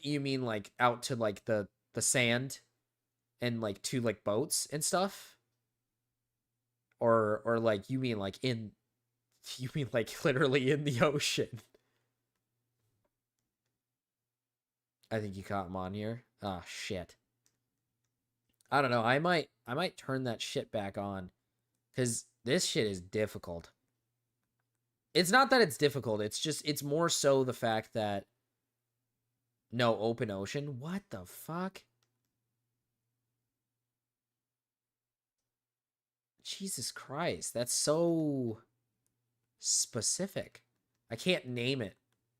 you mean out to the sand and to boats and stuff? Or you mean in... You mean literally in the ocean? I think you caught him on here. Oh, shit. I don't know. I might turn that shit back on. Because this shit is difficult. It's not that it's difficult. It's just, it's more so the fact that... No open ocean? What the fuck? Jesus Christ. That's so... specific. I can't name it.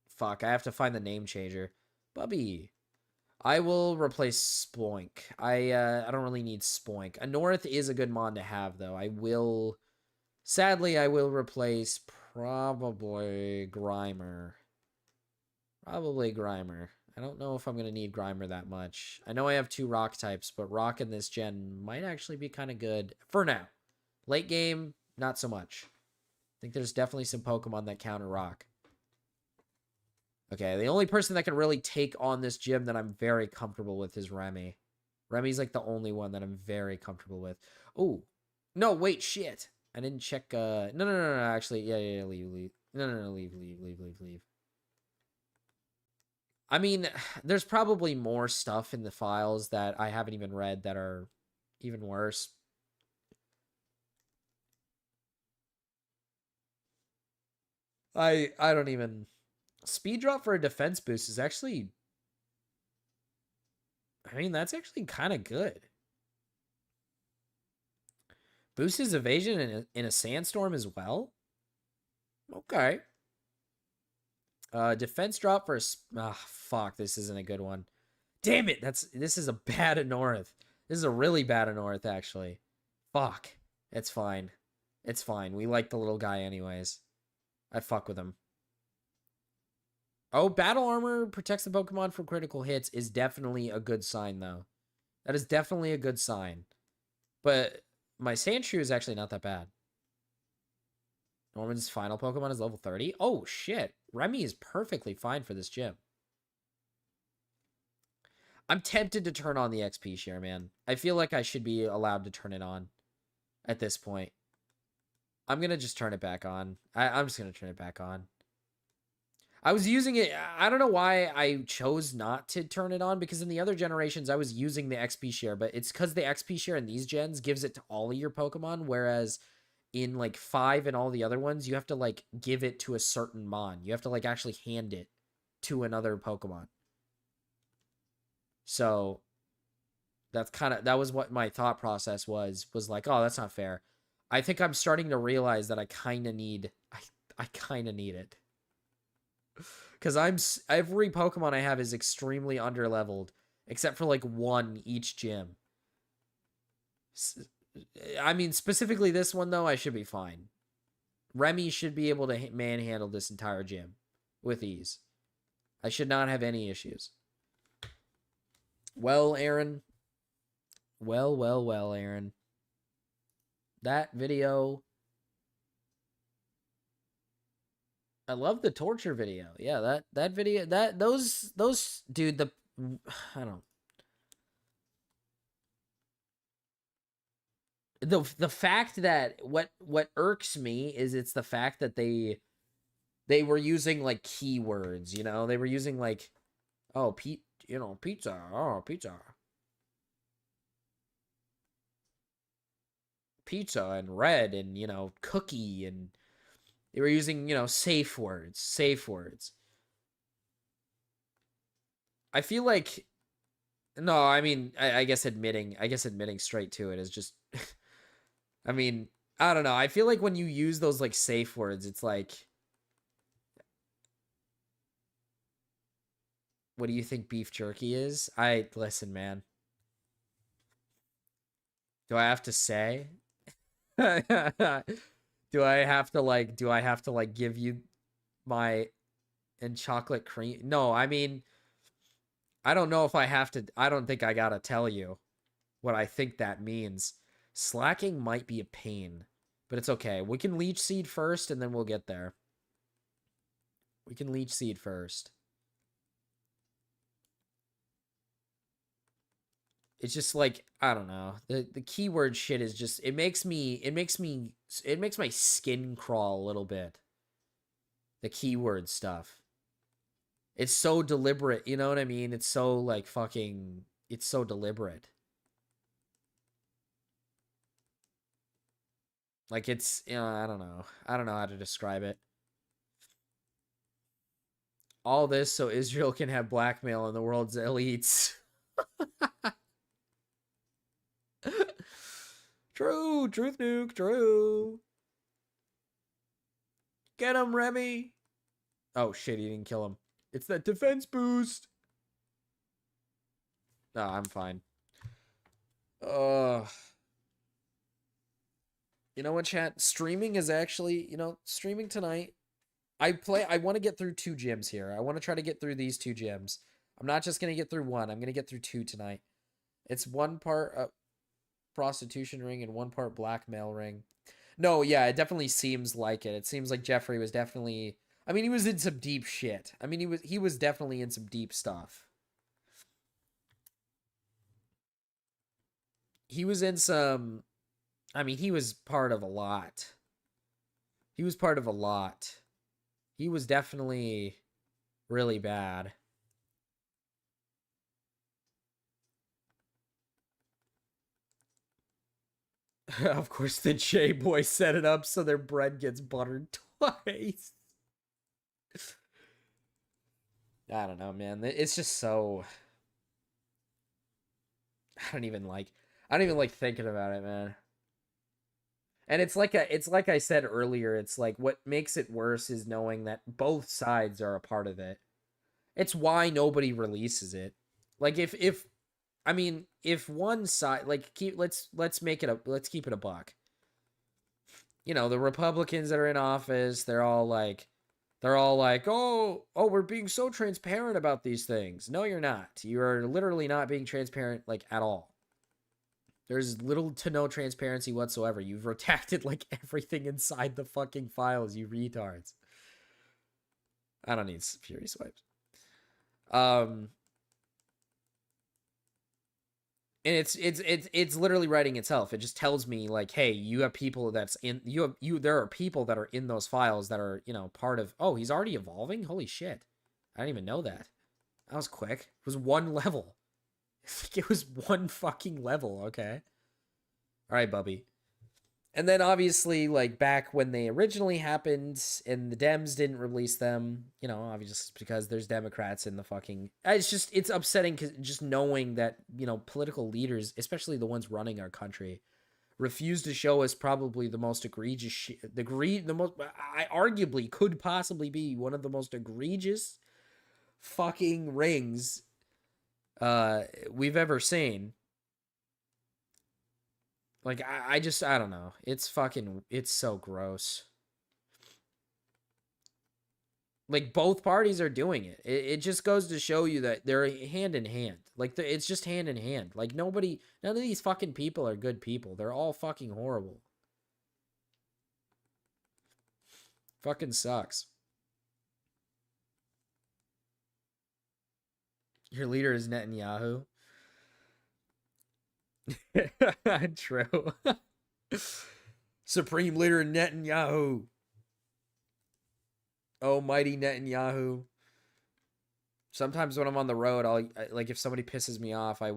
Fuck, I have to find the name changer. Bubby. I will replace Spoink. I don't really need Spoink. A North is a good mon to have, though. I will Sadly, I will replace probably Grimer. Probably Grimer. I don't know if I'm going to need Grimer that much. I know I have 2 rock types, but rock in this gen might actually be kind of good for now. Late game, not so much. I think there's definitely some Pokemon that counter rock. Okay, the only person that can really take on this gym that I'm very comfortable with is Remy. Remy's like the only one that I'm very comfortable with. Oh, no, wait, shit. I didn't check. No, actually, yeah, leave. No, leave. I mean, there's probably more stuff in the files that I haven't even read that are even worse. I don't even. Speed drop for a defense boost is actually. I mean, that's actually kind of good. Boosts his evasion in a sandstorm as well. Okay. Defense drop for fuck, this isn't a good one. Damn it, this is a bad Anorith. This is a really bad Anorith, actually. Fuck. It's fine. It's fine. We like the little guy anyways. I fuck with him. Oh, battle armor protects the Pokemon from critical hits is definitely a good sign, though. That is definitely a good sign. But my Sandshrew is actually not that bad. Norman's final Pokemon is level 30. Oh, shit. Remy is perfectly fine for this gym. I'm tempted to turn on the XP share, man. I feel like I should be allowed to turn it on at this point. I'm going to just turn it back on. I'm just going to turn it back on. I was using it. I don't know why I chose not to turn it on, because in the other generations, I was using the XP share, but it's because the XP share in these gens gives it to all of your Pokemon, whereas in like 5 and all the other ones, you have to like give it to a certain Mon. You have to like actually hand it to another Pokemon. So that was what my thought process was like, oh, that's not fair. I think I'm starting to realize that I kind of need it. Because every Pokemon I have is extremely underleveled, except for like 1 each gym. I mean, specifically this one, though, I should be fine. Remy should be able to manhandle this entire gym with ease. I should not have any issues. Well, Aaron. Well, Aaron. That video. I love the torture video. Yeah, that video, those dude, I don't. The fact that what irks me is it's the fact that they were using like keywords, you know? They were using like, oh, pizza, oh, pizza and red and, cookie, and they were using, safe words. I feel like, no, I mean, I guess admitting straight to it is just I mean, I don't know. I feel like when you use those like safe words, it's like, what do you think beef jerky is? Listen, man. Do I have to say? Do I have to like give you my and chocolate cream? No, I mean, I don't know if I have to. I don't think I gotta tell you what I think that means. Slacking might be a pain, but it's okay. We can leech seed first and then we'll get there. We can leech seed first. It's just like, I don't know. The keyword shit is just, it makes my skin crawl a little bit. The keyword stuff. It's so deliberate, you know what I mean? It's so like fucking, it's so deliberate. Like it's, I don't know. I don't know how to describe it. All this so Israel can have blackmail in the world's elites. True, truth nuke, true. Get him, Remy. Oh shit, he didn't kill him. It's that defense boost. No, I'm fine. You know what, chat? Streaming is actually, streaming tonight. I want to get through 2 gyms here. I want to try to get through these 2 gyms. I'm not just going to get through one. I'm going to get through 2 tonight. It's one part prostitution ring and one part blackmail ring. No, yeah, it definitely seems like it. It seems like Jeffrey was definitely, I mean, he was in some deep shit. I mean, he was definitely in some deep stuff. He was in some, I mean, he was part of a lot. He was part of a lot. He was definitely really bad. Of course, the J boys set it up so their bread gets buttered twice. I don't know, man. It's just so. I don't even like thinking about it, man. And it's like I said earlier, it's like what makes it worse is knowing that both sides are a part of it. It's why nobody releases it. Like if I mean, if one side like let's keep it a buck. The Republicans that are in office, they're all like, "Oh, we're being so transparent about these things." No, you're not. You're literally not being transparent like at all. There's little to no transparency whatsoever. You've redacted like everything inside the fucking files, you retards. I don't need Fury swipes. And it's literally writing itself. It just tells me like, hey, you have people there are people that are in those files that are, part of. Oh, he's already evolving? Holy shit. I didn't even know that. That was quick. It was 1 level. It was 1 fucking level, okay. All right, Bubby. And then obviously, like back when they originally happened and the Dems didn't release them, obviously because there's Democrats in the fucking. It's upsetting because just knowing that, political leaders, especially the ones running our country, refuse to show us probably the most egregious shit. The most, I arguably could possibly be one of the most egregious fucking rings we've ever seen. Like, I don't know. It's so gross. Like, both parties are doing it. It just goes to show you that they're hand in hand. Like, it's just hand in hand. Like, none of these fucking people are good people. They're all fucking horrible. Fucking sucks. Your leader is Netanyahu. True. Supreme Leader Netanyahu. Oh, mighty Netanyahu. Sometimes when I'm on the road, like if somebody pisses me off, I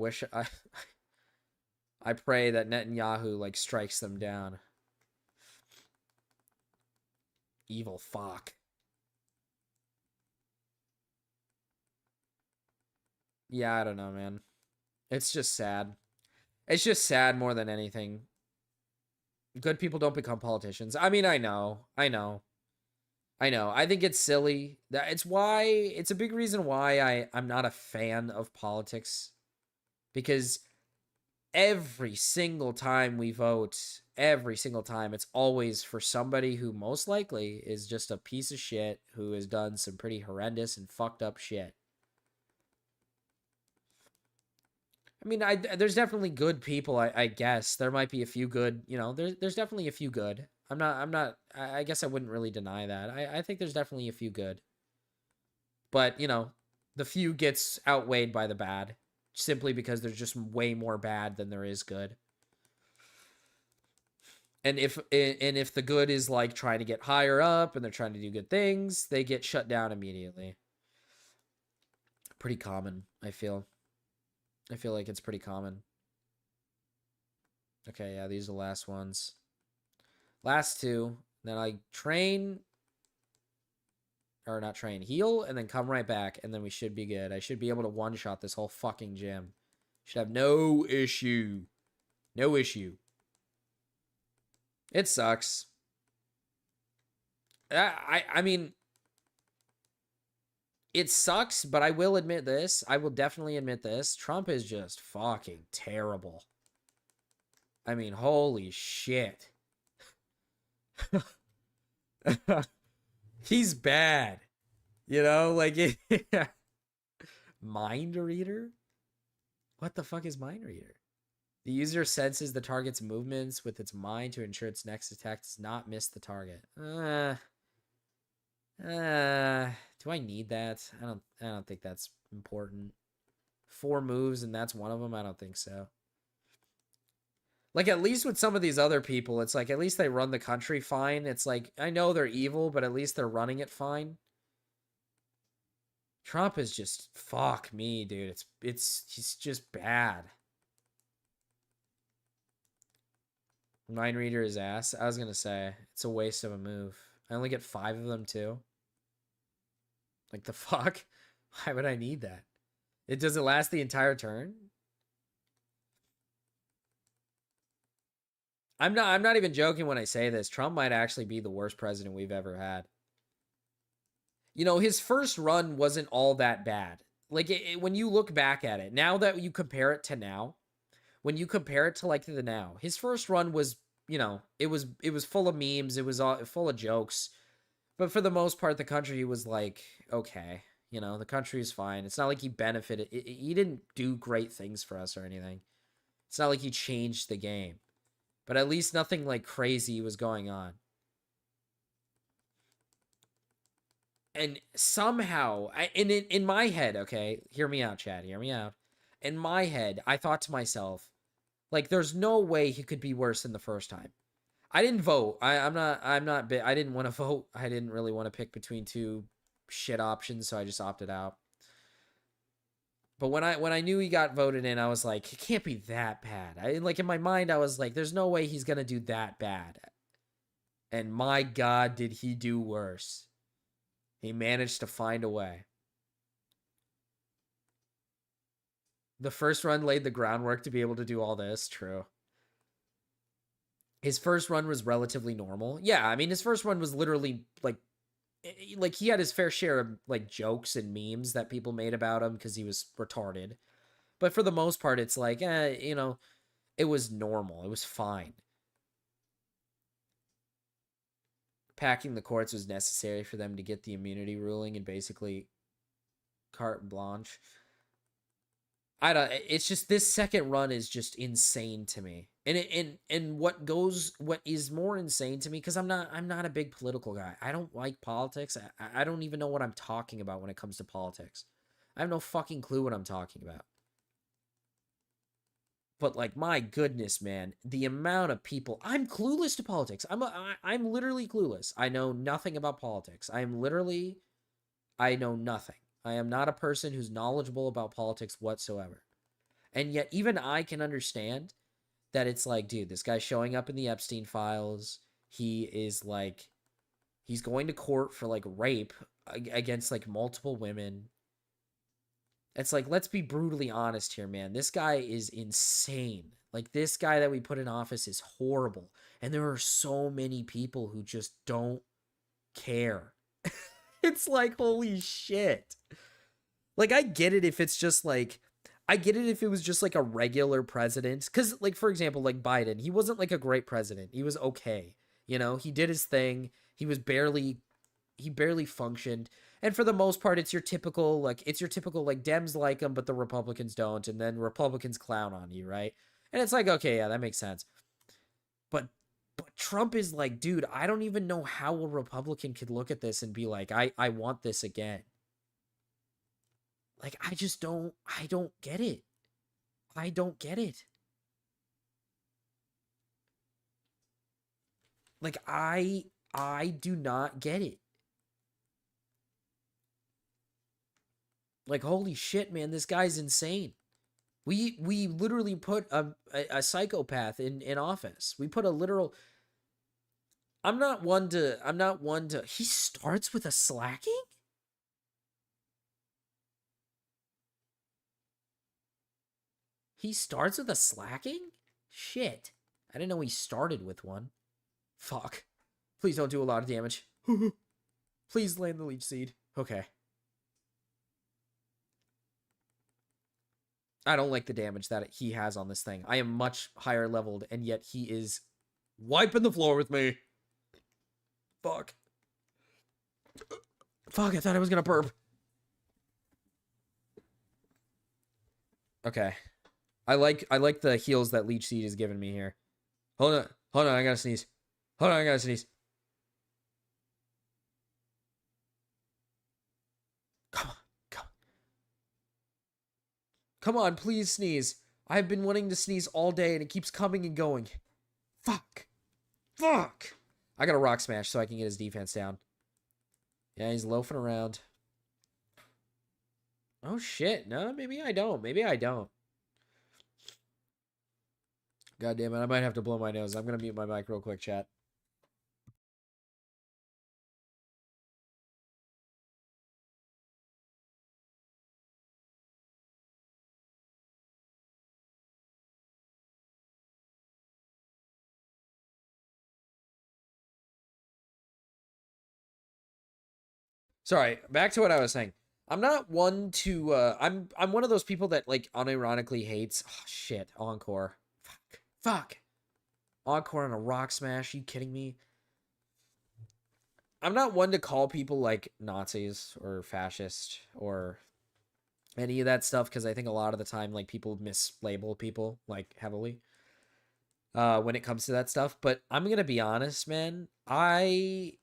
pray that Netanyahu like strikes them down. Evil fuck. Yeah, I don't know, man. It's just sad. It's just sad more than anything. Good people don't become politicians. I mean, I know. I think it's silly. It's a big reason why I'm not a fan of politics. Because every single time we vote, it's always for somebody who most likely is just a piece of shit who has done some pretty horrendous and fucked up shit. I mean, there's definitely good people. I guess there might be a few good. There's definitely a few good. I guess I wouldn't really deny that. I think there's definitely a few good. But the few gets outweighed by the bad, simply because there's just way more bad than there is good. And if the good is like trying to get higher up and they're trying to do good things, they get shut down immediately. Pretty common, I feel. I feel like it's pretty common. Okay, yeah, these are the last ones. Last 2. Then I train. Or not train. Heal, and then come right back, and then we should be good. I should be able to one-shot this whole fucking gym. Should have no issue. No issue. It sucks. I mean... It sucks, but I will admit this. I will definitely admit this. Trump is just fucking terrible. I mean, holy shit. He's bad. You know, like mind reader? What the fuck is mind reader? The user senses the target's movements with its mind to ensure its next attack does not miss the target. Do I need that? I don't think that's important. 4 moves and that's one of them? I don't think so. Like, at least with some of these other people, it's like, at least they run the country fine. It's like, I know they're evil, but at least they're running it fine. Trump is just, fuck me, dude. He's just bad. Mind reader is ass. I was gonna say, it's a waste of a move. I only get 5 of them too. Like, the fuck? Why would I need that? It doesn't last the entire turn? I'm not even joking when I say this. Trump might actually be the worst president we've ever had. You know, his first run wasn't all that bad. Like, when you look back at it, now that you compare it to now, when you compare it to like the now, his first run was, you know, it was full of memes, it was all full of jokes. But for the most part, the country was like, okay, you know, the country is fine. It's not like he benefited. He didn't do great things for us or anything. It's not like he changed the game. But at least nothing like crazy was going on. And somehow, in my head, okay, hear me out, Chad, hear me out. In my head, I thought to myself, like, there's no way he could be worse than the first time. I didn't vote. I'm not. I didn't want to vote. I didn't really want to pick between 2 shit options, so I just opted out. But when I knew he got voted in, I was like, it can't be that bad. Like, in my mind, I was like, there's no way he's gonna do that bad. And my God, did he do worse? He managed to find a way. The first run laid the groundwork to be able to do all this. True. His first run was relatively normal. Yeah, I mean, his first run was literally like he had his fair share of like jokes and memes that people made about him because he was retarded. But for the most part, it's like, you know, it was normal. It was fine. Packing the courts was necessary for them to get the immunity ruling and basically carte blanche. I don't. It's just this second run is just insane to me, and what is more insane to me, because I'm not a big political guy. I don't like politics. I don't even know what I'm talking about when it comes to politics. I have no fucking clue what I'm talking about. But like, my goodness, man, the amount of people. I'm clueless to politics. I'm literally clueless. I know nothing about politics. I know nothing. I am not a person who's knowledgeable about politics whatsoever. And yet, even I can understand that it's like, dude, this guy's showing up in the Epstein files. He is like, he's going to court for like rape against like multiple women. It's like, let's be brutally honest here, man. This guy is insane. Like, this guy that we put in office is horrible. And there are so many people who just don't care. It's like, holy shit. Like, I get it if it's just like, I get it if it was just like a regular president. Because, like, for example, like Biden, he wasn't like a great president. He was okay. You know, he did his thing. He barely functioned. And for the most part, it's your typical, like, Dems like him, but the Republicans don't. And then Republicans clown on you, right? And it's like, okay, yeah, that makes sense. But Trump is like, dude, I don't even know how a Republican could look at this and be like, I want this again. Like, I don't get it. I don't get it. Like, I do not get it. Like, holy shit, man, this guy's insane. We literally put a psychopath in office. We put a literal. I'm not one to. He starts with a slacking? He starts with a slacking? Shit. I didn't know he started with one. Fuck. Please don't do a lot of damage. Please land the leech seed. Okay. I don't like the damage that he has on this thing. I am much higher leveled, and yet he is wiping the floor with me. Fuck. Fuck, I thought I was gonna burp. Okay. I like the heals that Leech Seed is giving me here. Hold on. Hold on, I gotta sneeze. Hold on, I gotta sneeze. Come on. Come on. Come on, please sneeze. I've been wanting to sneeze all day and it keeps coming and going. Fuck. Fuck. I got a rock smash so I can get his defense down. Yeah, he's loafing around. Oh shit. No, maybe I don't. Maybe I don't. God damn it. I might have to blow my nose. I'm going to mute my mic real quick, chat. Sorry, back to what I was saying. I'm not one to I'm one of those people that like unironically hates shit, Encore. Fuck. Encore on a rock smash, are you kidding me? I'm not one to call people like Nazis or fascist or any of that stuff because I think a lot of the time like people mislabel people like heavily when it comes to that stuff. But I'm gonna be honest, man. I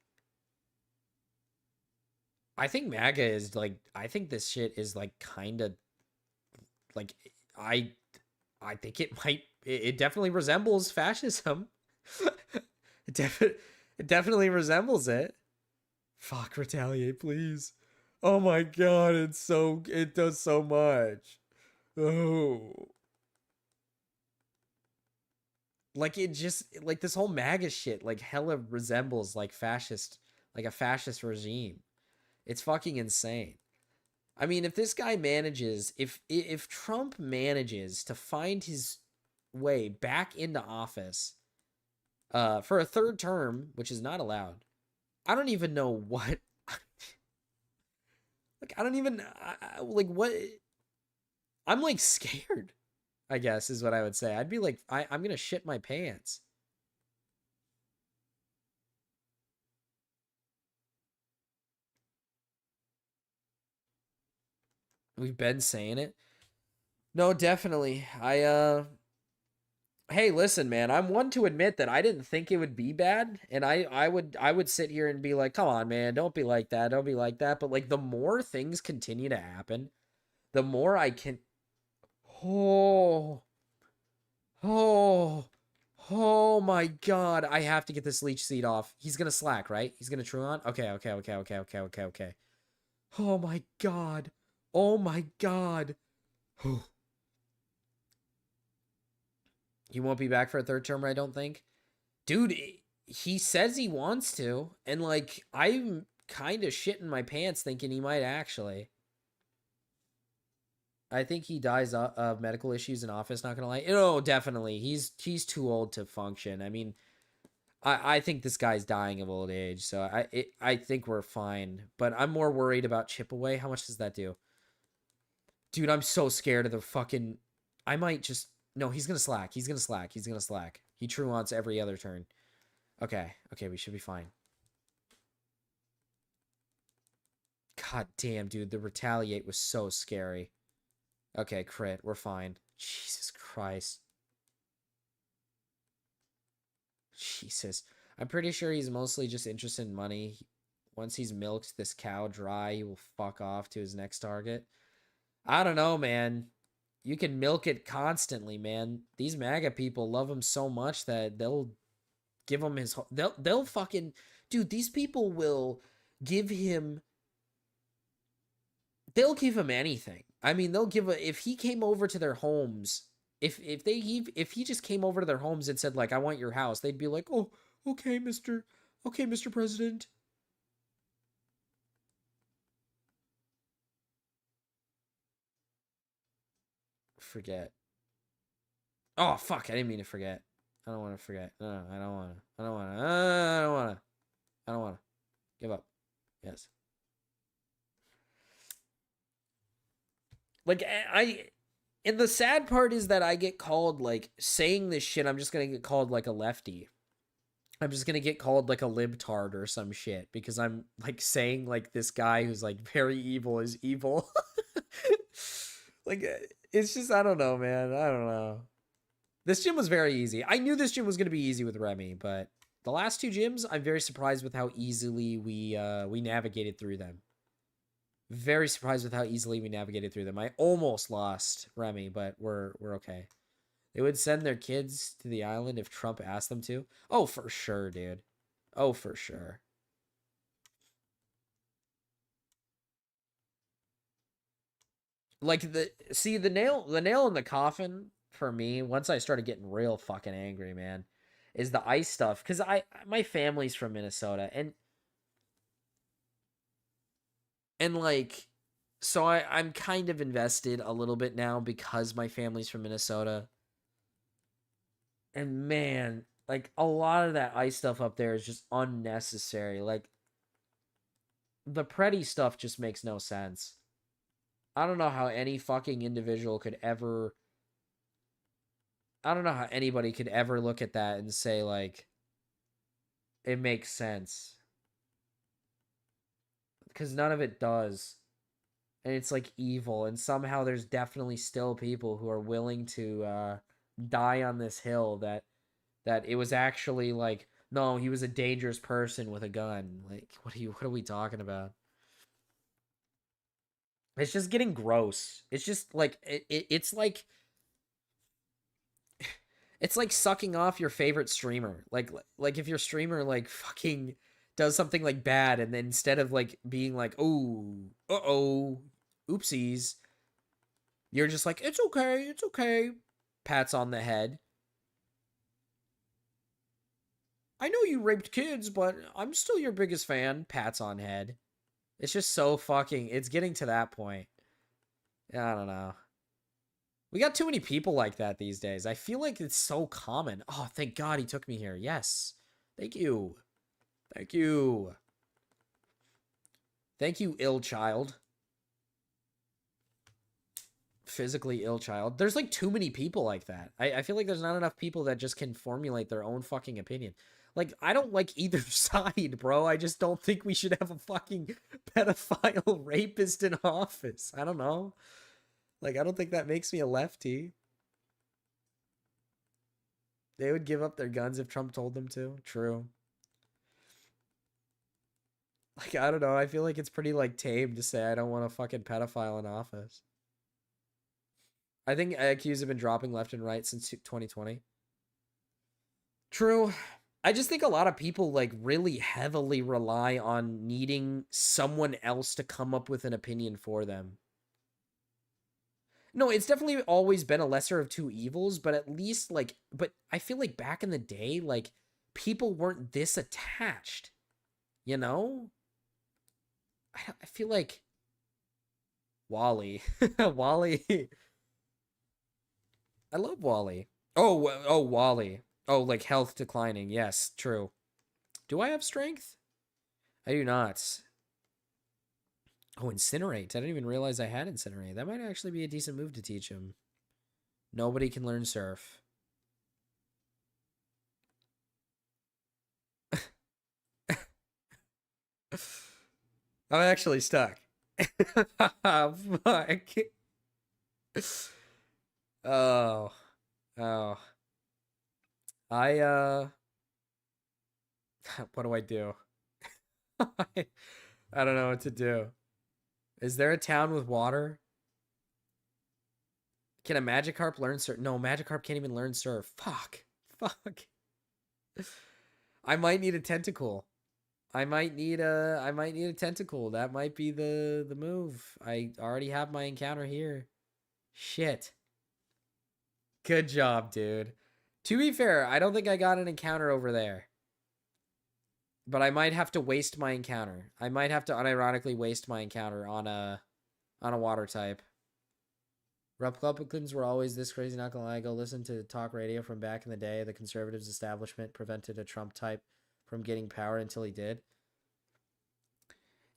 think MAGA is like I think this shit is like kind of like I think it definitely resembles fascism. It definitely resembles it. Fuck, retaliate, please. Oh my god, it does so much. Oh. Like it just like this whole MAGA shit like hella resembles like a fascist regime. It's fucking insane. I mean, if this guy manages, if Trump manages to find his way back into office for a third term, which is not allowed, I don't even know what like I don't even like what I'm like scared, I guess is what I would say. I'd be like I'm going to shit my pants. We've been saying it. No, definitely. Hey, listen, man, I'm one to admit that I didn't think it would be bad, and I would sit here and be like, "Come on, man, don't be like that. Don't be like that." But like the more things continue to happen, the more I can Oh. Oh. Oh my god, I have to get this leech seed off. He's going to slack, right? He's going to true on? Okay, okay, okay, okay, okay, okay, okay. Oh my god. Oh my god. He won't be back for a third term, I don't think. Dude, he says he wants to, and like I'm kind of shitting my pants thinking he might actually. I think he dies of medical issues in office, not gonna lie. No, definitely. He's too old to function. I mean, I think this guy's dying of old age, so I think we're fine. But I'm more worried about chip away. How much does that do? Dude, I'm so scared of the fucking I might just no, he's gonna slack. He's gonna slack. He's gonna slack. He true wants every other turn. Okay. Okay, we should be fine. God damn, dude, the retaliate was so scary. Okay, crit. We're fine. Jesus Christ. Jesus. I'm pretty sure he's mostly just interested in money. Once he's milked this cow dry, he will fuck off to his next target. I don't know, man. You can milk it constantly, man. These MAGA people love him so much that they'll give him his... They'll fucking... Dude, these people will give him... They'll give him anything. I mean, they'll give if he came over to their homes, if he just came over to their homes and said like, "I want your house," they'd be like, "Oh, okay, Mr. President." Forget. Oh fuck! I didn't mean to forget. I don't want to forget. No, I don't want to. I don't want to. I don't want to. I don't want to. Give up. Yes. Like and the sad part is that I get called like saying this shit. I'm just gonna get called like a lefty. I'm just gonna get called like a libtard or some shit because I'm like saying like this guy who's like very evil is evil. Like it's just I don't know, man. I don't know. This gym was very easy. I knew this gym was gonna be easy with Remy, but the last two gyms, I'm very surprised with how easily we navigated through them. Very surprised with how easily we navigated through them. I almost lost Remy, but we're okay. They would send their kids to the island if Trump asked them to. Oh, for sure, dude. Oh, for sure. Like the nail in the coffin for me, once I started getting real fucking angry, man, is the ice stuff. Cause my family's from Minnesota and like so I'm kind of invested a little bit now because my family's from Minnesota. And man, like a lot of that ice stuff up there is just unnecessary. Like the Pretty stuff just makes no sense. I don't know how any fucking individual could ever. I don't know how anybody could ever look at that and say, like, it makes sense. Because none of it does. And it's like evil. And somehow there's definitely still people who are willing to die on this hill that it was actually like, no, he was a dangerous person with a gun. Like, what are we talking about? It's just getting gross. It's just like it's like sucking off your favorite streamer. Like if your streamer like fucking does something like bad and then instead of like being like, "Oh, uh-oh, oopsies," you're just like, "It's okay. It's okay." Pats on the head. I know you raped kids, but I'm still your biggest fan. Pats on head. It's just so fucking it's getting to that point. I don't know. We got too many people like that these days. I feel like it's so common. Oh, thank God he took me here. Yes. Thank you. Thank you. Thank you, ill child. Physically ill child. There's like too many people like that. I feel like there's not enough people that just can formulate their own fucking opinion. Like, I don't like either side, bro. I just don't think we should have a fucking pedophile rapist in office. I don't know. Like, I don't think that makes me a lefty. They would give up their guns if Trump told them to. True. Like, I don't know. I feel like it's pretty, like, tame to say I don't want a fucking pedophile in office. I think IQs have been dropping left and right since 2020. True. I just think a lot of people, like, really heavily rely on needing someone else to come up with an opinion for them. No, it's definitely always been a lesser of two evils, but at least, like, but I feel like back in the day, like, people weren't this attached, you know? I feel like Wally. Wally. I love Wally. Oh, Wally. Oh, like health declining. Yes, true. Do I have strength? I do not. Oh, incinerate. I didn't even realize I had incinerate. That might actually be a decent move to teach him. Nobody can learn surf. I'm actually stuck. Fuck. Oh. Oh. I what do I do? I don't know what to do. Is there a town with water? Can a Magikarp learn surf? No, Magikarp can't even learn surf. Fuck. Fuck. I might need a tentacle. I might need a tentacle. That might be the move. I already have my encounter here. Shit. Good job, dude. To be fair, I don't think I got an encounter over there. But I might have to waste my encounter. I might have to unironically waste my encounter on a water type. Republicans were always this crazy, not gonna lie. Go listen to talk radio from back in the day. The conservatives establishment prevented a Trump type from getting power until he did.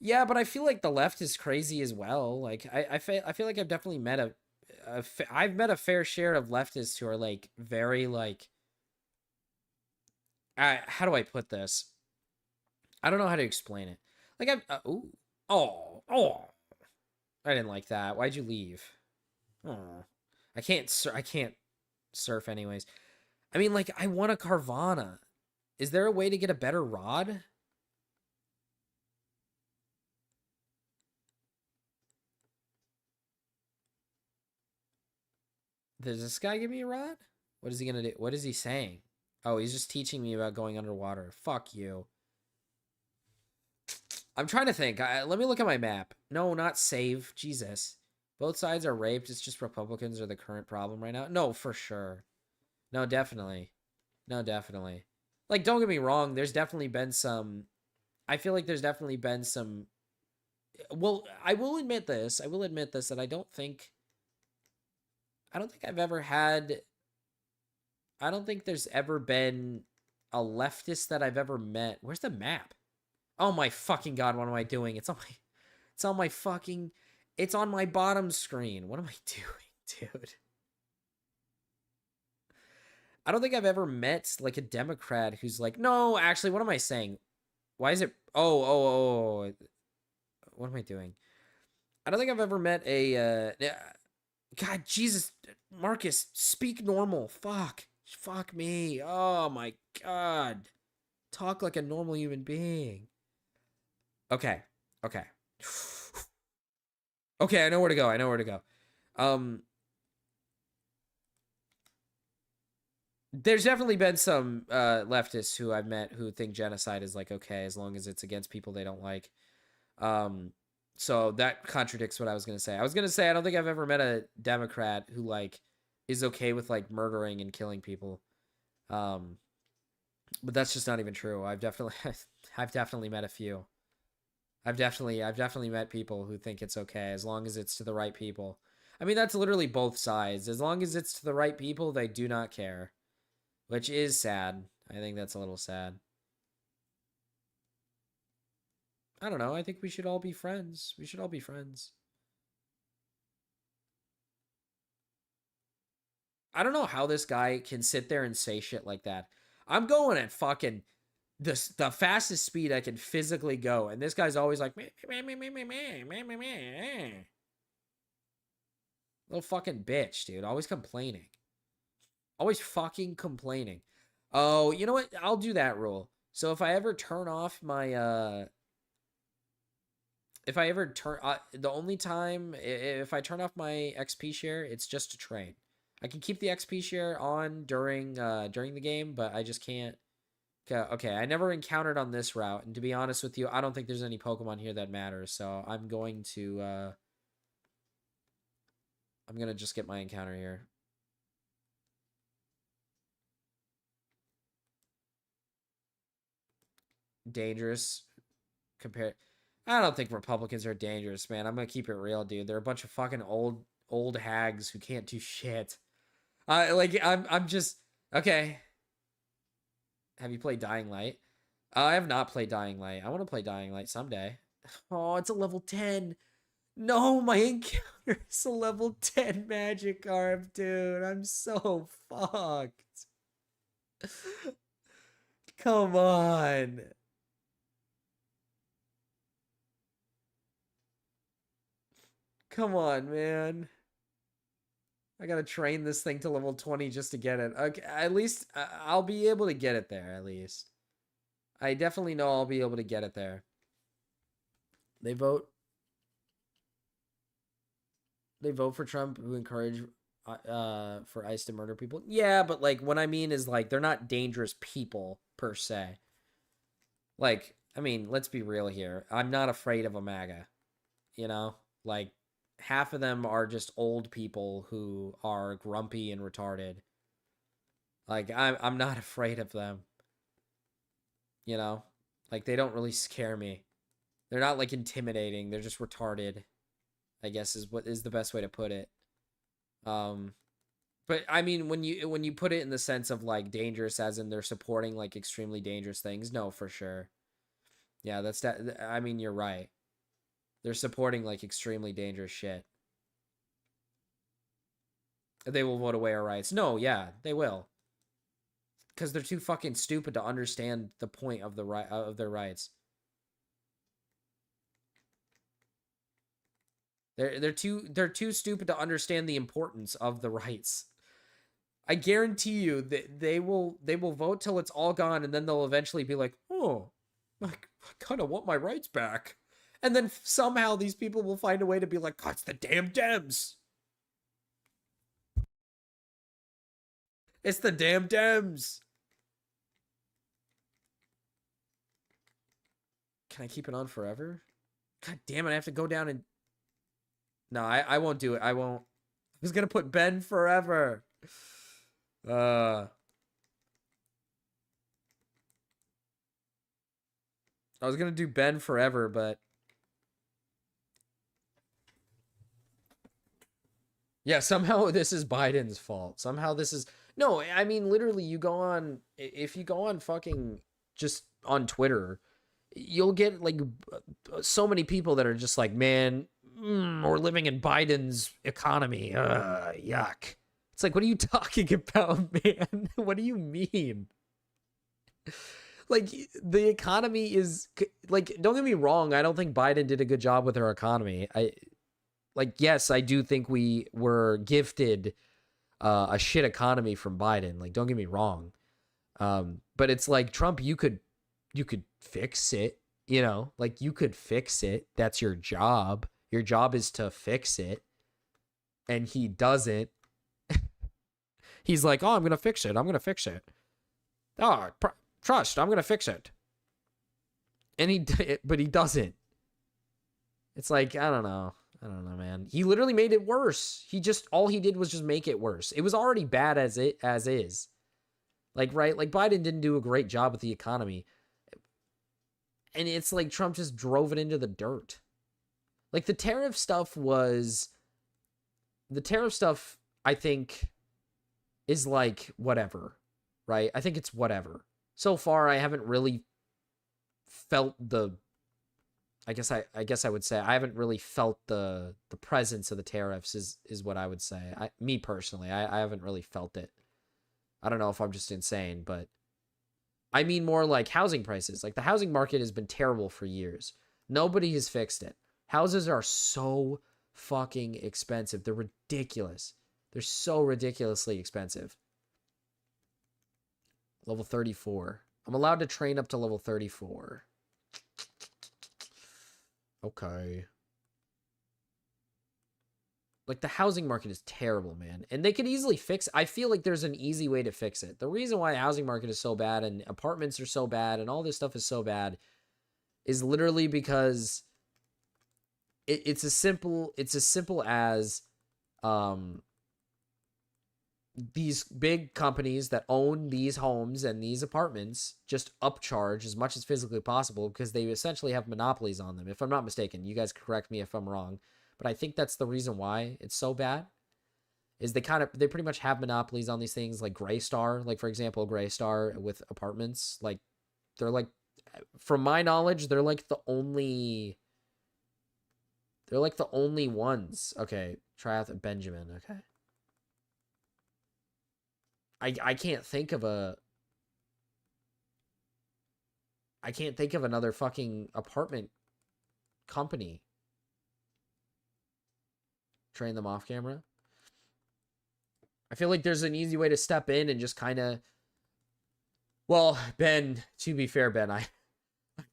Yeah, but I feel like the left is crazy as well. Like I feel like I've definitely met I've met a fair share of leftists who are like very like how do I put this? I don't know how to explain it. Like I've ooh, oh, I didn't like that. Why'd you leave? Oh, I can't surf anyways. I mean, like I want a Carvana. Is there a way to get a better rod? Does this guy give me a rod? What is he gonna do? What is he saying? Oh, he's just teaching me about going underwater. Fuck you. I'm trying to think. Let me look at my map. No, not save. Jesus. Both sides are raped. It's just Republicans are the current problem right now. No, for sure. No, definitely. No, definitely. Like, don't get me wrong. There's definitely been some. I feel like there's definitely been some. Well, I will admit this. I will admit this that I don't think. I don't think I've ever had. I don't think there's ever been a leftist that I've ever met. Where's the map? Oh my fucking god, what am I doing? It's on my fucking it's on my bottom screen. What am I doing, dude? I don't think I've ever met like a Democrat who's like, no, actually, what am I saying? Why is it what am I doing? I don't think I've ever met a God, Jesus, Marcus, speak normal. Fuck. Fuck me. Oh my god. Talk like a normal human being. Okay. Okay. Okay, I know where to go. I know where to go. Um, there's definitely been some leftists who I've met who think genocide is like okay as long as it's against people they don't like. Um, so that contradicts what I was gonna say. I was gonna say I don't think I've ever met a Democrat who like is okay with like murdering and killing people. Um, but that's just not even true. I've definitely met a few. I've definitely met people who think it's okay as long as it's to the right people. I mean, that's literally both sides. As long as it's to the right people, they do not care, which is sad. I think that's a little sad. I don't know. I think we should all be friends. We should all be friends. I don't know how this guy can sit there and say shit like that. I'm going at fucking the fastest speed I can physically go, and this guy's always like, meh, meh, meh, meh, meh, meh, meh, meh, meh. Little fucking bitch, dude. Always complaining. Always fucking complaining. Oh, you know what? I'll do that rule. So if I ever turn off my if I ever turn the only time if I turn off my XP share, it's just to train. I can keep the XP share on during the game, but I just can't. Okay, I never encountered on this route, and to be honest with you, I don't think there's any Pokemon here that matters. So I'm gonna just get my encounter here. Dangerous compared. I don't think Republicans are dangerous, man. I'm gonna keep it real, dude. They're a bunch of fucking old hags who can't do shit. I'm just okay. Have you played Dying Light? I have not played Dying Light. I want to play Dying Light someday. Oh, it's a level 10. No, my encounter is a level 10 Magikarp, dude. I'm so fucked. Come on. Come on, man. I gotta train this thing to level 20 just to get it. Okay, at least I'll be able to get it there, at least. I definitely know I'll be able to get it there. They vote. They vote for Trump who encourage for ICE to murder people. Yeah, but like what I mean is like they're not dangerous people per se. Like, I mean, let's be real here. I'm not afraid of a MAGA. You know? Like half of them are just old people who are grumpy and retarded. Like I'm not afraid of them. You know? Like they don't really scare me. They're not like intimidating. They're just retarded. I guess is what is the best way to put it. Um but I mean when you put it in the sense of like dangerous as in they're supporting like extremely dangerous things, no, for sure. Yeah, that's that I mean you're right. They're supporting like extremely dangerous shit. They will vote away our rights. No, yeah, they will. because they're too fucking stupid to understand the point of the right of their rights. They're too stupid to understand the importance of the rights. I guarantee you that they will vote till it's all gone, and then they'll eventually be like, oh, I kind of want my rights back. And then somehow these people will find a way to be like, God, it's the damn Dems. It's the damn Dems. Can I keep it on forever? God damn it, I have to go down and... No, I won't do it. I won't. I was going to put Ben forever. I was going to do Ben forever, but... Yeah, somehow this is Biden's fault. Somehow this is... No, I mean, literally, you go on... If you go on fucking... Just on Twitter, you'll get, like, so many people that are just like, man, we're living in Biden's economy. Yuck. It's like, what are you talking about, man? What do you mean? Like, the economy is... Like, don't get me wrong. I don't think Biden did a good job with our economy. Yes, I do think we were gifted a shit economy from Biden. Like, don't get me wrong. But it's like, Trump, you could fix it, you know? Like, you could fix it. That's your job. Your job is to fix it. And he doesn't. He's like, oh, I'm going to fix it. I'm going to fix it. Oh, trust, I'm going to fix it. And but he doesn't. It's like, I don't know, man. He literally made it worse. All he did was just make it worse. It was already bad as is. Like, right? Like, Biden didn't do a great job with the economy. And it's like Trump just drove it into the dirt. Like, the tariff stuff, I think, is like, whatever, right? I think it's whatever. So far, I haven't really felt I guess I would say I haven't really felt the presence of the tariffs is what I would say. Me personally, I haven't really felt it. I don't know if I'm just insane, but I mean more like housing prices. Like, the housing market has been terrible for years. Nobody has fixed it. Houses are so fucking expensive. They're ridiculous. They're so ridiculously expensive. Level 34. I'm allowed to train up to level 34. Okay. Like, the housing market is terrible, man. And they could easily fix it. I feel like there's an easy way to fix it. The reason why the housing market is so bad and apartments are so bad and all this stuff is so bad is literally because it's as simple as these big companies that own these homes and these apartments just upcharge as much as physically possible because they essentially have monopolies on them. If I'm not mistaken, you guys correct me if I'm wrong, but I think that's the reason why it's so bad. Is they pretty much have monopolies on these things, like Graystar, like, for example, Graystar with apartments. Like, they're like, from my knowledge, they're like the only ones. Okay, Triath Benjamin. Okay. I can't think of another fucking apartment company. Train them off camera. I feel like there's an easy way to step in and just kind of... Well, Ben, to be fair, Ben, I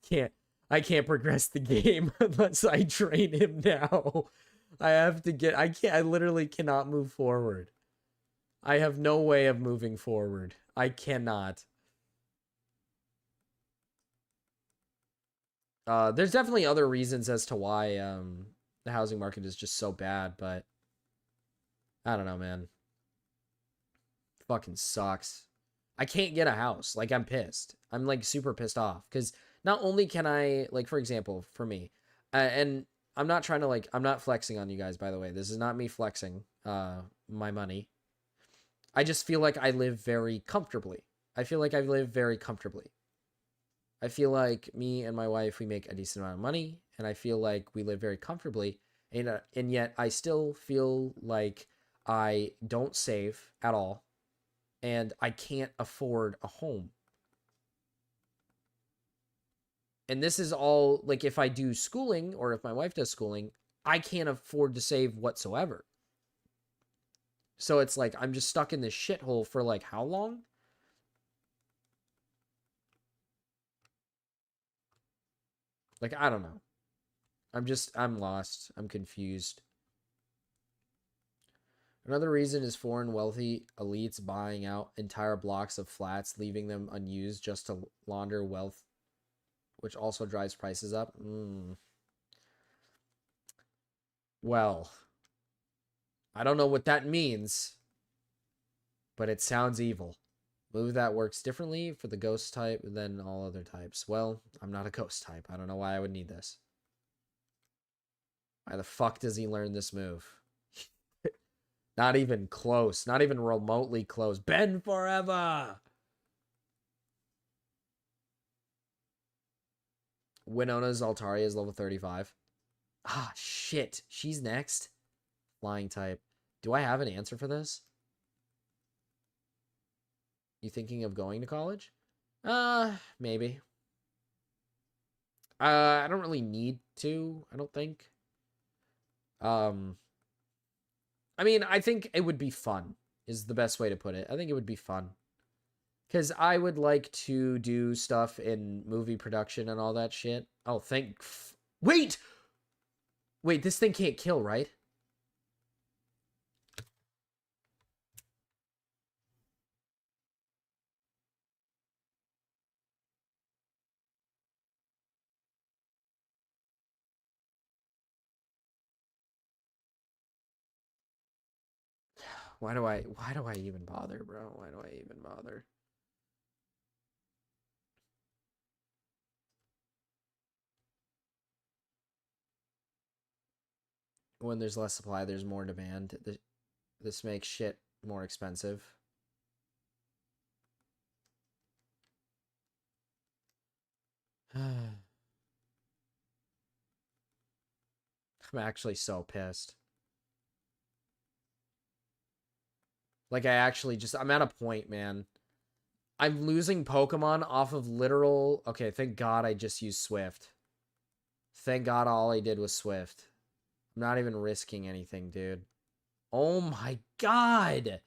can't progress the game unless I train him now. I literally cannot move forward. I have no way of moving forward. I cannot. There's definitely other reasons as to why the housing market is just so bad, but I don't know, man. Fucking sucks. I can't get a house. Like, I'm pissed. I'm, like, super pissed off because not only can I, like, for example, for me, and I'm not trying to, like, I'm not flexing on you guys, by the way. This is not me flexing my money. I just feel like I live very comfortably. I feel like me and my wife, we make a decent amount of money, and I feel like we live very comfortably, and yet I still feel like I don't save at all. and I can't afford a home. And this is all like if I do schooling or if my wife does schooling, I can't afford to save whatsoever. So it's like I'm just stuck in this shithole for like how long? Like I don't know. I'm lost. I'm confused. Another reason is foreign wealthy elites buying out entire blocks of flats, leaving them unused just to launder wealth, which also drives prices up. Well, I don't know what that means, but it sounds evil. Move that works differently for the ghost type than all other types. Well, I'm not a ghost type. I don't know why I would need this. Why the fuck does he learn this move? Not even close. Not even remotely close. Ben forever! Winona's Altaria is level 35. Ah, shit. She's next. Flying type. Do I have an answer for this? You thinking of going to college? Maybe. I don't really need to, I don't think. I mean, I think it would be fun, is the best way to put it. I think it would be fun. Because I would like to do stuff in movie production and all that shit. Oh, Wait! Wait, this thing can't kill, right? Why do I even bother, bro? Why do I even bother? When there's less supply, there's more demand. This makes shit more expensive. I'm actually so pissed. Like, I'm at a point, man. I'm losing Pokemon off of literal... Okay, thank God I just used Swift. Thank God all I did was Swift. I'm not even risking anything, dude. Oh my God!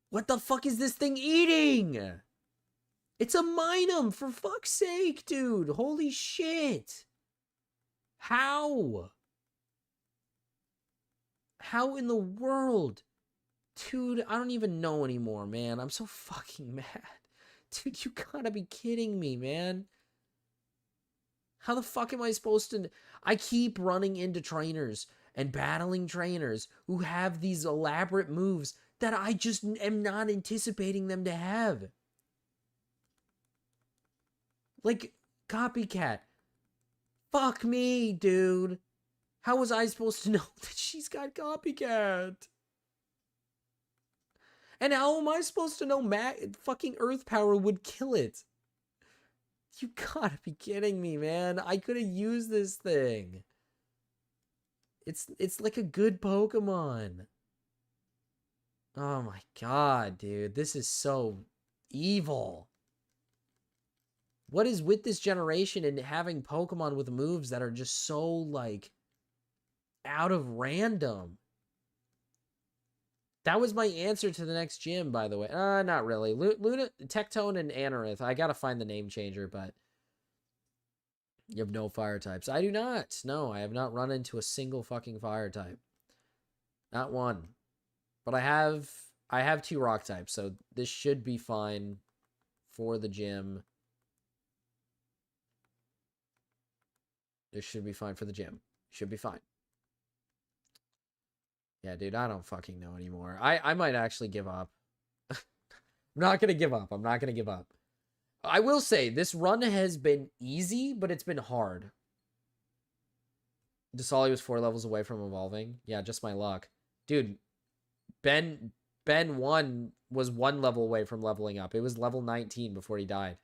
What the fuck is this thing eating? It's a Minum, for fuck's sake, dude. Holy shit. How? How in the world? Dude, I don't even know anymore, man. I'm so fucking mad. Dude, you gotta be kidding me, man. How the fuck am I supposed to... I keep running into trainers and battling trainers who have these elaborate moves that I just am not anticipating them to have. Like, Copycat. Fuck me, dude. How was I supposed to know that she's got Copycat? And how am I supposed to know fucking Earth Power would kill it? You gotta be kidding me, man. I could have used this thing. It's like a good Pokemon. Oh my God, dude. This is so evil. What is with this generation and having Pokemon with moves that are just so, like, out of random? That was my answer to the next gym, by the way. Not really. Luna, Tectone, and Anorith. I gotta find the name changer, but you have no fire types. I do not. No, I have not run into a single fucking fire type. Not one. But I have two rock types, so this should be fine for the gym. This should be fine for the gym. Should be fine. Yeah, dude, I don't fucking know anymore. I might actually give up. I'm not gonna give up. I'm not gonna give up. I will say, this run has been easy, but it's been hard. Desali was 4 levels away from evolving. Yeah, just my luck. Dude, Ben 1 was 1 level away from leveling up. It was level 19 before he died.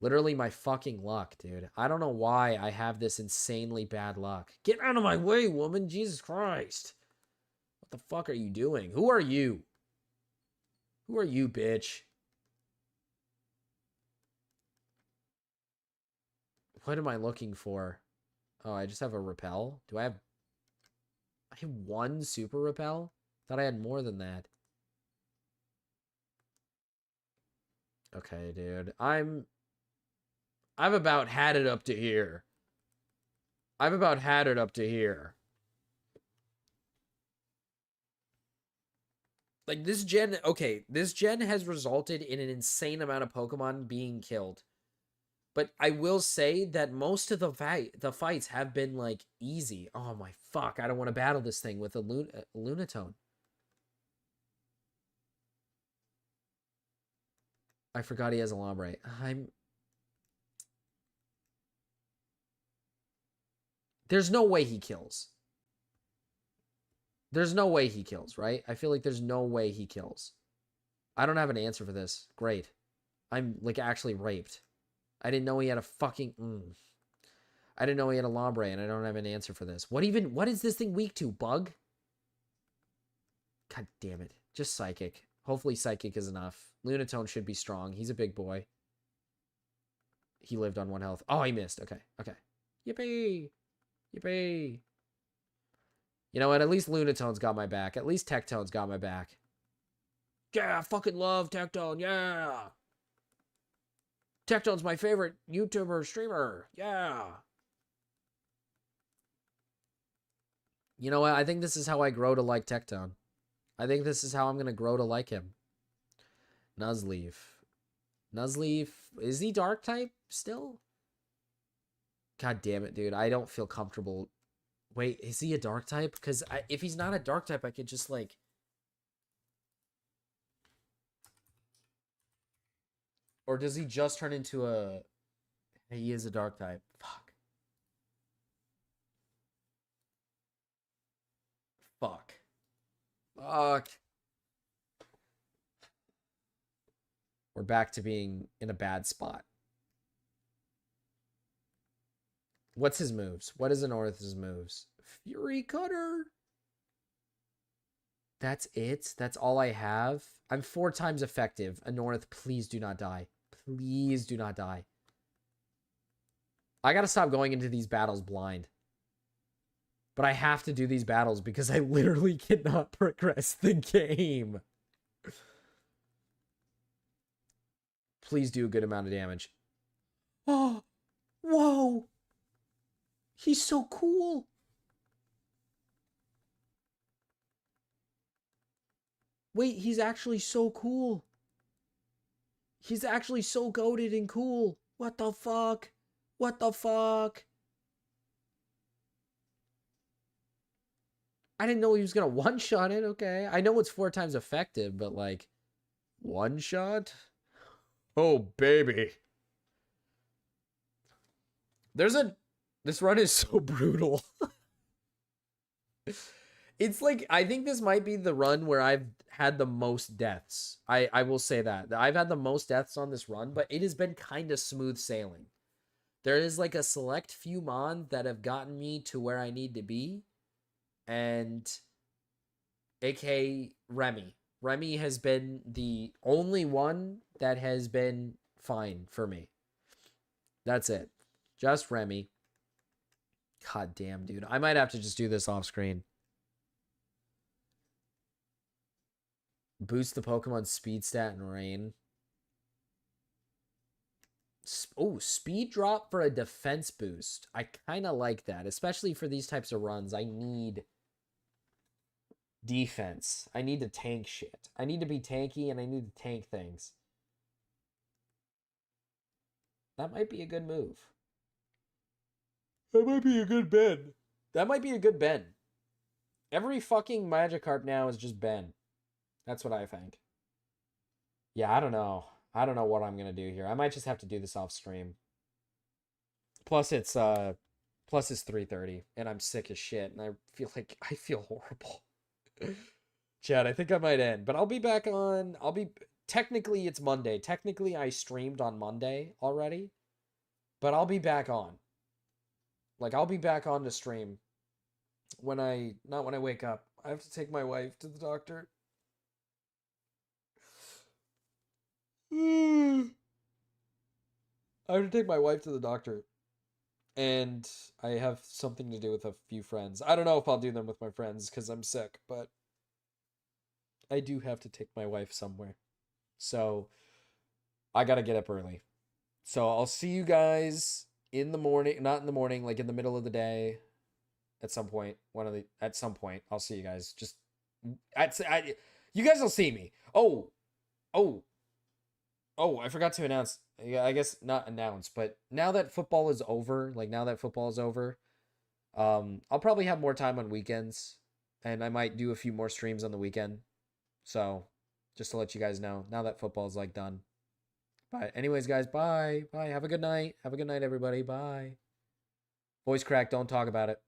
Literally my fucking luck, dude. I don't know why I have this insanely bad luck. Get out of my way, woman. Jesus Christ. What the fuck are you doing? Who are you? Who are you, bitch? What am I looking for? Oh, I just have a repel. Do I have... I have one super repel? Thought I had more than that. Okay, dude. I've about had it up to here. I've about had it up to here. Like, this gen... Okay, this gen has resulted in an insane amount of Pokemon being killed. But I will say that most of the fights have been, like, easy. Oh, my fuck. I don't want to battle this thing with a Lunatone. I forgot he has a Lombre. There's no way he kills. There's no way he kills, right? I feel like there's no way he kills. I don't have an answer for this. Great. I'm, like, actually raped. I didn't know he had a fucking... I didn't know he had a Lombre, and I don't have an answer for this. What is this thing weak to? Bug? God damn it. Just Psychic. Hopefully Psychic is enough. Lunatone should be strong. He's a big boy. He lived on 1 health. Oh, he missed. Okay. Okay. Yippee. Yippee. You know what? At least Lunatone's got my back. At least Tectone's got my back. Yeah, I fucking love Tectone. Yeah. Tectone's my favorite YouTuber streamer. Yeah. You know what? I think this is how I grow to like Tectone. I think this is how I'm going to grow to like him. Nuzleaf. Nuzleaf. Is he dark type still? God damn it, dude. I don't feel comfortable. Wait, is he a dark type? Because if he's not a dark type, I could just, like... Or does he just turn into a... He is a dark type. Fuck. Fuck. Fuck. We're back to being in a bad spot. What's his moves? What is Anorith's moves? Fury Cutter. That's it? That's all I have? I'm 4 times effective. Anorith, please do not die. Please do not die. I gotta stop going into these battles blind. But I have to do these battles because I literally cannot progress the game. Please do a good amount of damage. Oh, whoa. He's so cool. Wait, he's actually so cool. He's actually so goated and cool. What the fuck? What the fuck? I didn't know he was going to one-shot it. Okay. I know it's 4 times effective, but, like, one-shot? Oh, baby. This run is so brutal. It's like, I think this might be the run where I've had the most deaths. I will say that. I've had the most deaths on this run, but it has been kind of smooth sailing. There is like a select few mons that have gotten me to where I need to be. And aka Remy. Remy has been the only one that has been fine for me. That's it. Just Remy. God damn, dude. I might have to just do this off screen. Boost the Pokemon speed stat and rain. Oh, speed drop for a defense boost. I kind of like that, especially for these types of runs. I need defense. I need to tank shit. I need to be tanky and I need to tank things. That might be a good move. That might be a good Ben. That might be a good Ben. Every fucking Magikarp now is just Ben. That's what I think. Yeah, I don't know. I don't know what I'm gonna do here. I might just have to do this off stream. Plus it's 3:30 and I'm sick as shit and I feel horrible. Chad, I think I might end, but I'll be back on. Technically it's Monday. Technically I streamed on Monday already, but I'll be back on. Like I'll be back on to stream not when I wake up. I have to take my wife to the doctor. I have to take my wife to the doctor, and I have something to do with a few friends. I don't know if I'll do them with my friends because I'm sick, but I do have to take my wife somewhere. So I gotta get up early. So I'll see you guys in the morning, not in the morning, like in the middle of the day, at some point. At some point, I'll see you guys. Just you guys will see me. Oh, oh, I forgot to announce. Yeah, I guess not announce, but now that football is over, I'll probably have more time on weekends, and I might do a few more streams on the weekend. So, just to let you guys know, now that football is like done. But anyways, guys, bye. Bye. Have a good night. Have a good night, everybody. Bye. Voice crack, don't talk about it.